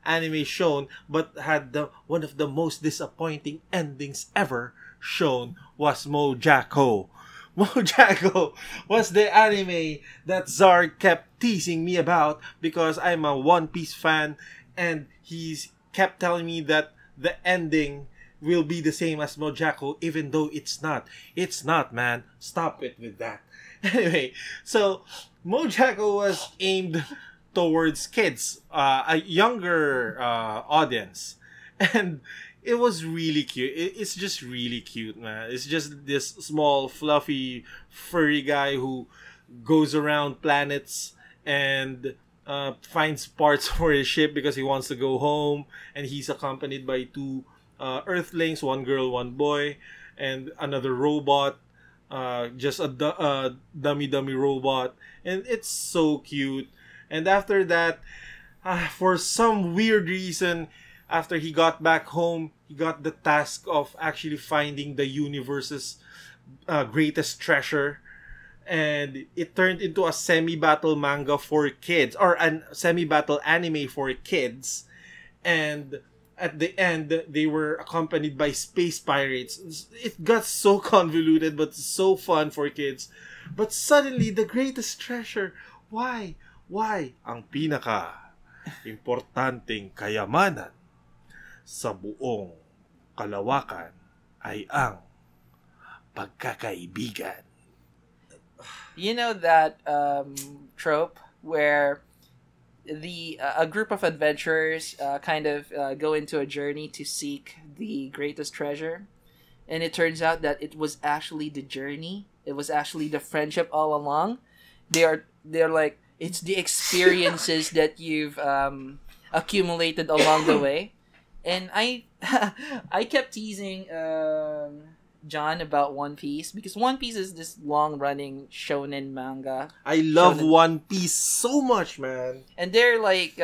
anime shown, but had one of the most disappointing endings ever shown, was Mojako. Mojako was the anime that Zarg kept teasing me about because I'm a One Piece fan, and he's kept telling me that the ending will be the same as Mojako, even though it's not. It's not, man. Stop it with that. Anyway, so Mojako was aimed towards kids, a younger audience, and it was really cute. It's just really cute, man. It's just this small, fluffy, furry guy who goes around planets and finds parts for his ship because he wants to go home, and he's accompanied by two Earthlings, one girl, one boy, and another robot. Just a dummy robot, and it's so cute. And after that, for some weird reason, after he got back home, he got the task of actually finding the universe's greatest treasure. And it turned into a semi-battle manga for kids, or a semi-battle anime for kids. And at the end, they were accompanied by space pirates. It got so convoluted, but so fun for kids. But suddenly, the greatest treasure, why? Ang pinaka importanteng kayamanan sa buong kalawakan ay ang pagkakaibigan. You know that trope where the a group of adventurers kind of go into a journey to seek the greatest treasure, and it turns out that it was actually the journey. It was actually the friendship all along. They're like it's the experiences that you've accumulated along the way, and I I kept teasing John about One Piece because One Piece is this long running shonen manga. I love Shonen. One Piece so much, man. And they're like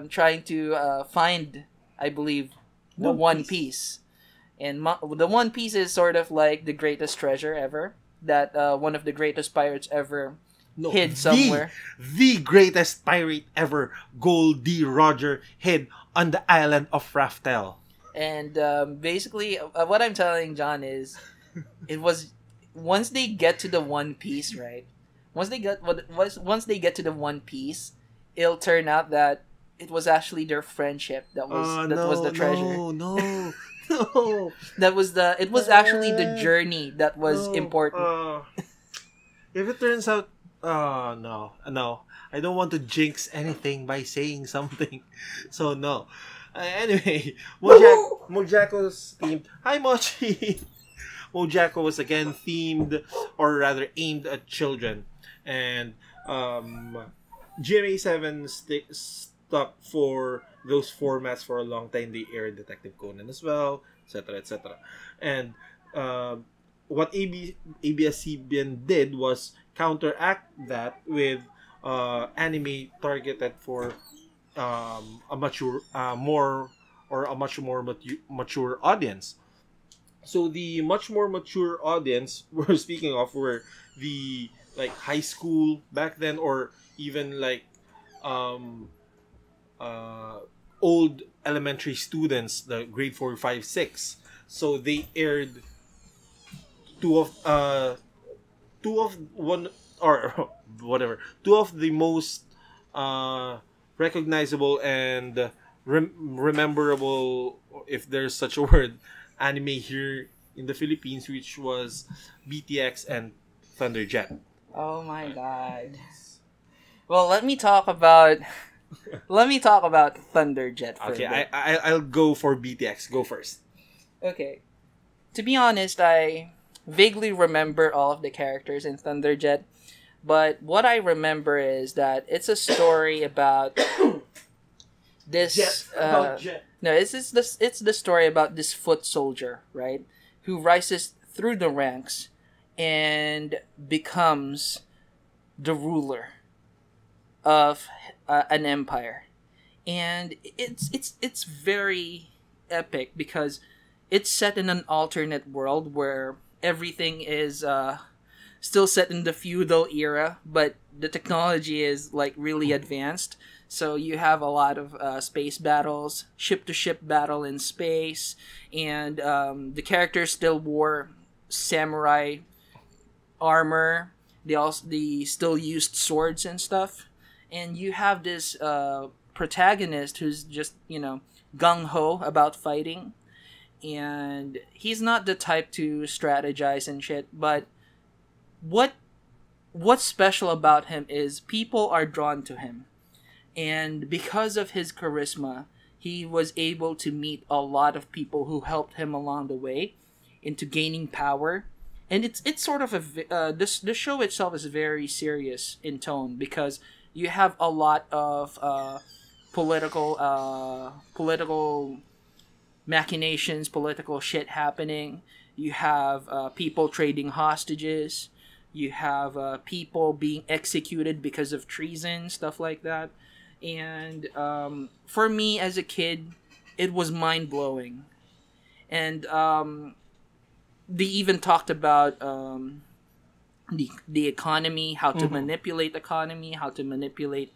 trying to find, I believe, the One Piece. And the One Piece is sort of like the greatest treasure ever that one of the greatest pirates ever No, hid somewhere. The greatest pirate ever, Goldie Roger, hid on the island of Raftel. And basically, what I'm telling John is, it was once they get to the One Piece, right? Once they get to the One Piece, it'll turn out that it was actually their friendship that was the treasure. No. No. It was actually the journey that was important. If it turns out, no, I don't want to jinx anything by saying something, so no. Anyway, Mojaco's themed. Hi, Mochi. Mojako was again themed, or rather aimed at children, and GMA7 stuck for those formats for a long time. They aired Detective Conan as well, etc., etc. And what ABS-CBN did was counteract that with anime targeted for a mature, much more mature audience. So the much more mature audience we're speaking of were the like high school back then, or even like old elementary students, the grade 4, 5, 6. So they aired two of one or whatever, two of the most recognizable and rememberable, if there's such a word, anime here in the Philippines, which was bt'x and Thunderjet. Oh my god. Well, let me talk about Thunderjet for Okay, a bit. I'll go for bt'x. Go first. Okay. To be honest, I vaguely remember all of the characters in Thunderjet, but what I remember is that it's a story about this. Jet. No, it's the story about this foot soldier, right, who rises through the ranks and becomes the ruler of an empire, and it's very epic because it's set in an alternate world where everything is still set in the feudal era, but the technology is like really advanced. So you have a lot of space battles, ship-to-ship battle in space, and the characters still wore samurai armor. They still used swords and stuff. And you have this protagonist who's just, gung-ho about fighting. And he's not the type to strategize and shit, but what's special about him is people are drawn to him. And because of his charisma, he was able to meet a lot of people who helped him along the way into gaining power. And it's sort of the show itself is very serious in tone because you have a lot of political machinations, political shit happening. You have people trading hostages. You have people being executed because of treason, stuff like that. And for me as a kid, it was mind blowing. And they even talked about the economy, how to manipulate economy, how to manipulate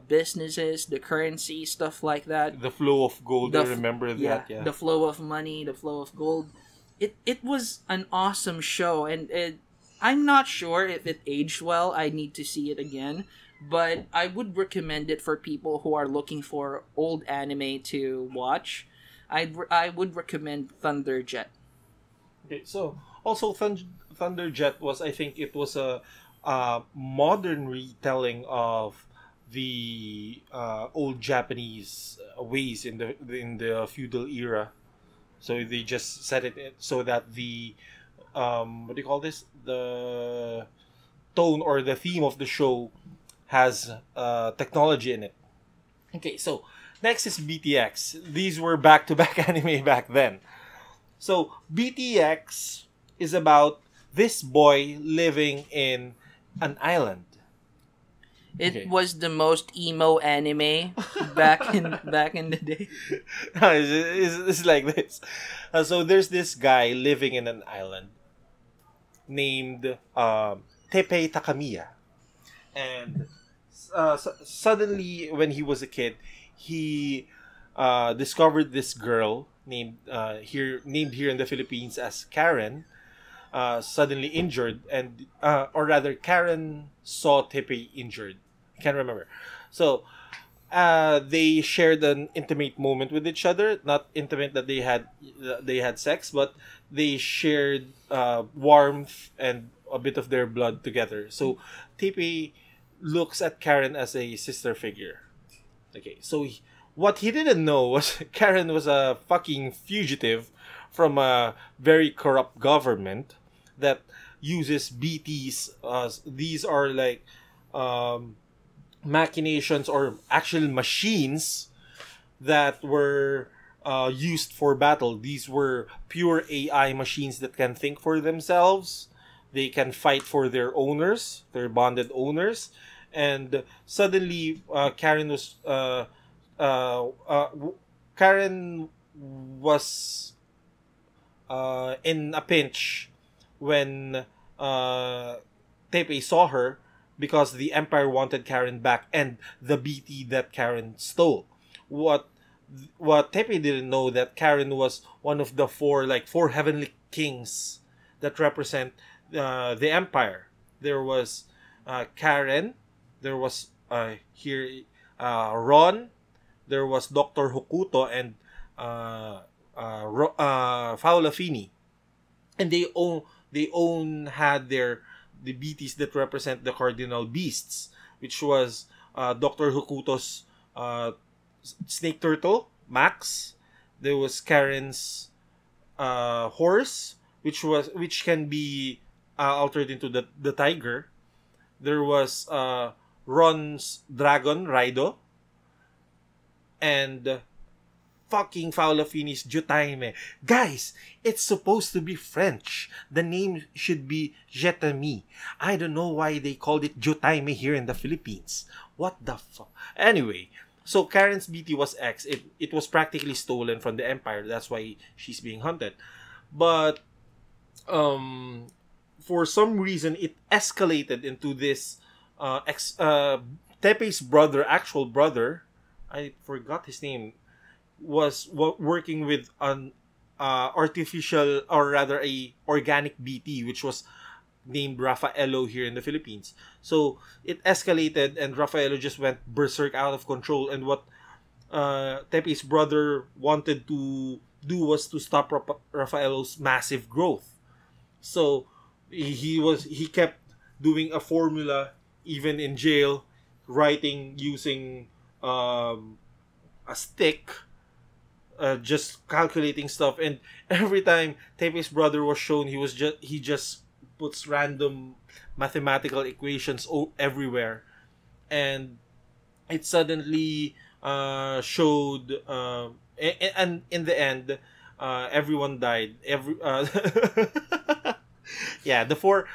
businesses, the currency, stuff like that. The flow of gold. I remember that. Yeah. The flow of money, the flow of gold. It was an awesome show, and I'm not sure if it aged well. I need to see it again. But I would recommend it for people who are looking for old anime to watch. I would recommend Thunderjet. Okay, so also Thunderjet was, I think it was a modern retelling of old Japanese ways in the feudal era. So they just set it so that the what do you call this? The tone or the theme of the show has technology in it. Okay, so next is bt'x. These were back to back anime back then. So bt'x is about this boy living in an island. It Okay. was the most emo anime back in the day. It's like this. So there's this guy living in an island named Teppei Takamiya, and suddenly when he was a kid, he discovered this girl named here in the Philippines as Karen, suddenly injured, and or rather, Karen saw Teppei injured. I can't remember. So they shared an intimate moment with each other. Not intimate that they had sex, but they shared warmth and a bit of their blood together. So Teppei looks at Karen as a sister figure. Okay, so what he didn't know was Karen was a fucking fugitive from a very corrupt government that uses BTs. These are like machinations or actual machines that were used for battle. These were pure AI machines that can think for themselves. They can fight for their owners, their bonded owners. And suddenly, Karen was in a pinch when Teppei saw her because the Empire wanted Karen back and the BT that Karen stole. What Teppei didn't know that Karen was one of the four heavenly kings that represent the Empire. There was Karen, there was Ron, there was Dr. Hokuto, and Faulafini, and they had the BTs that represent the cardinal beasts, which was Dr. Hokuto's snake turtle Max. There was Karen's horse, which can be altered into the tiger. There was Ron's dragon Raido, and fucking Faulafini's Jutaime. Guys, it's supposed to be French. The name should be Jetami. I don't know why they called it Jutaime here in the Philippines. What the fuck? Anyway, so Karen's BT was X. It was practically stolen from the Empire. That's why she's being hunted. But for some reason, it escalated into this Tepe's actual brother, I forgot his name, was working with an artificial, or rather a organic BT, which was named Raffaello here in the Philippines. So it escalated, and Raffaello just went berserk out of control. And what Tepe's brother wanted to do was to stop Raffaello's massive growth. So he kept doing a formula even in jail, writing using a stick, just calculating stuff. And every time Tepe's brother was shown, he just puts random mathematical equations everywhere, and it suddenly showed, and in the end, everyone died. Yeah, the four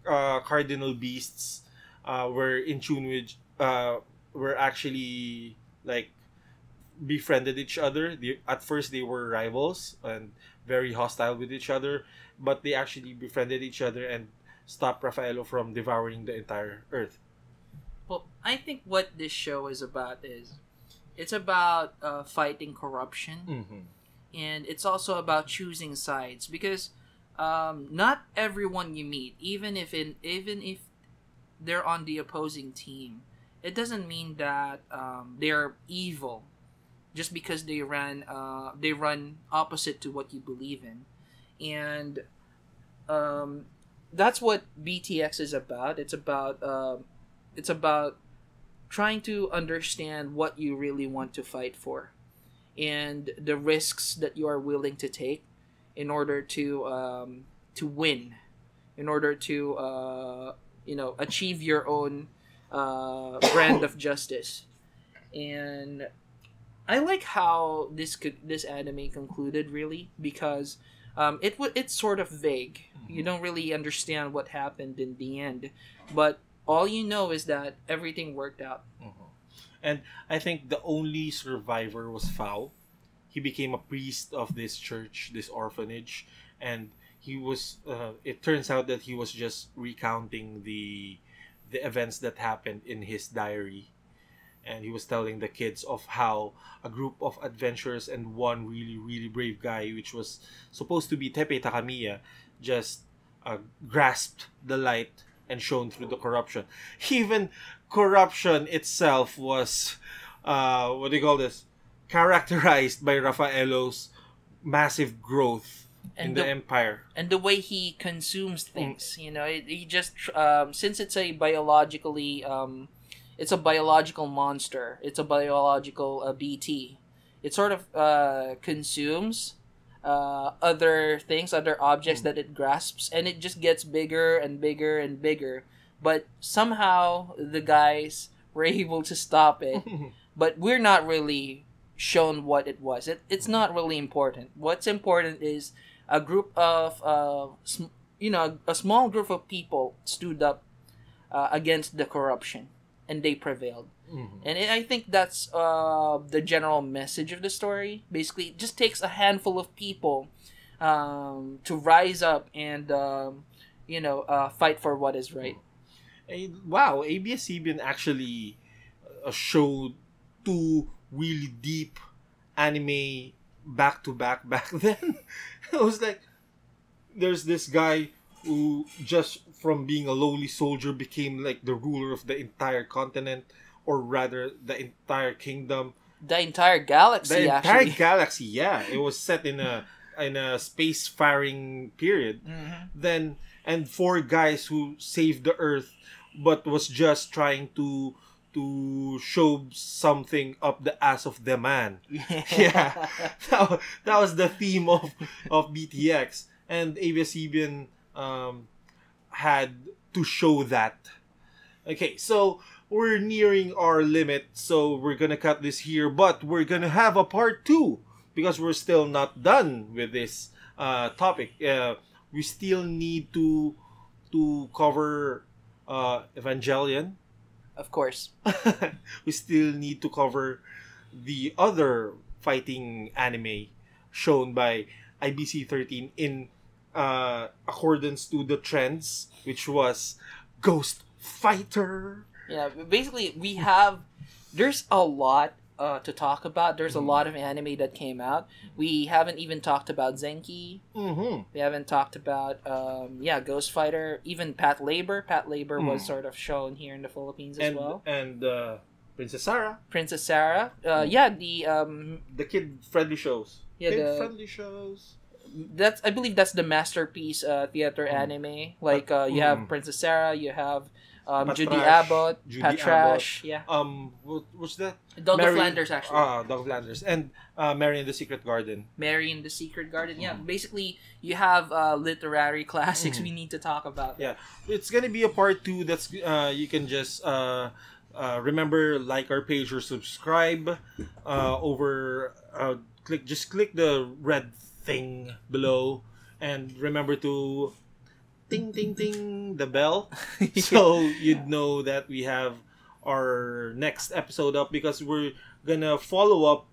cardinal beasts were in tune with, were actually like befriended each other. At first they were rivals and very hostile with each other, but they actually befriended each other and stopped Raffaello from devouring the entire earth. Well, I think what this show is about is it's about fighting corruption, Mm-hmm. and it's also about choosing sides, because not everyone you meet, even if they're on the opposing team, it doesn't mean that they're evil just because they run opposite to what you believe in. And that's what bt'x is about. It's about trying to understand what you really want to fight for and the risks that you are willing to take in order to win, in order to achieve your own brand of justice. And I like how this anime concluded, really, because it's sort of vague. You don't really understand what happened in the end, but all you know is that everything worked out. And I think the only survivor was Fao. He became a priest of this church, this orphanage, and he was. It turns out that he was just recounting the events that happened in his diary, and he was telling the kids of how a group of adventurers and one really really brave guy, which was supposed to be Tepe Takamiya, just grasped the light and shone through the corruption. Even corruption itself was what do you call this? Characterized by Raffaello's massive growth in the empire, and the way he consumes things. He just since it's a it's a biological monster. It's a biological BT. It sort of consumes other things, other objects that it grasps, and it just gets bigger and bigger and bigger. But somehow the guys were able to stop it. But we're not really shown what it was. It's not really important. What's important is a group of a small group of people stood up against the corruption, and they prevailed. And I think that's the general message of the story. Basically, it just takes a handful of people to rise up and fight for what is right. Wow, ABS-CBN actually showed two really deep anime back to back then. I was like, there's this guy who just from being a lowly soldier became like the ruler of the entire continent, or rather the entire kingdom, the entire galaxy. Yeah, it was set in a space-faring period. Then, and four guys who saved the earth but was just trying to show something up the ass of the man. Yeah. That was the theme of bt'x, and ABS-CBN had to show that. Okay, so we're nearing our limit, so we're gonna cut this here, but we're gonna have a part 2 because we're still not done with this topic. We still need to cover Evangelion. Of course. We still need to cover the other fighting anime shown by IBC13 in accordance to the trends, which was Ghost Fighter. Yeah, basically there's a lot to talk about. There's a lot of anime that came out. We haven't even talked about Zenki. We haven't talked about Ghost Fighter. Even Pat Labor. Pat Labor was sort of shown here in the Philippines as well. And Princess Sarah. The kid friendly shows. Yeah, kid friendly shows. I believe that's the masterpiece theater anime. Like you have Princess Sarah, you have Judy Abbott, Patrash, yeah. What's that? Dog of Flanders, actually. Dog of Flanders. And Mary in the Secret Garden. Mary in the Secret Garden, yeah. Basically, you have literary classics we need to talk about. Yeah. It's gonna be a part 2 that's, you can just, remember, like our page or subscribe click the red thing below, and remember to ting ting ting the bell so you'd know that we have our next episode up, because we're gonna follow up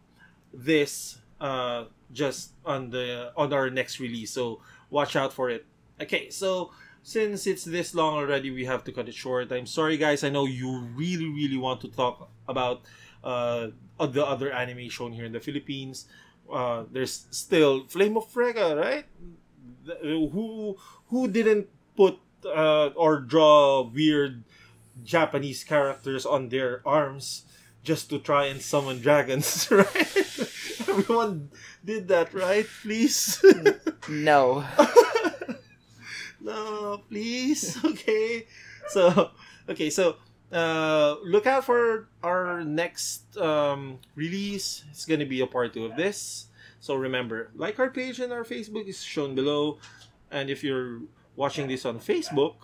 this just on our next release, so watch out for it. Okay, so since it's this long already, we have to cut it short. I'm sorry guys, I know you really really want to talk about the other anime shown here in the Philippines. There's still Flame of Frega, right? Who didn't put or draw weird Japanese characters on their arms just to try and summon dragons, right? Everyone did that, right? Please. No. No, please. Okay. So Look out for our next release. It's gonna be a part 2 of this. So remember, like our page and our Facebook is shown below. And if you're watching this on Facebook,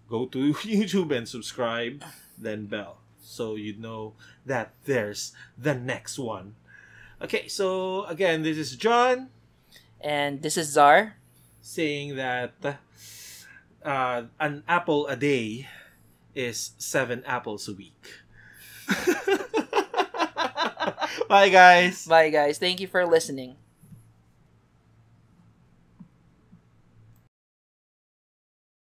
go to YouTube and subscribe, then bell, so you know that there's the next one. Okay, so again, this is John And this is Czar. saying that an apple a day is 7 apples a week. Bye, guys. Bye, guys. Thank you for listening.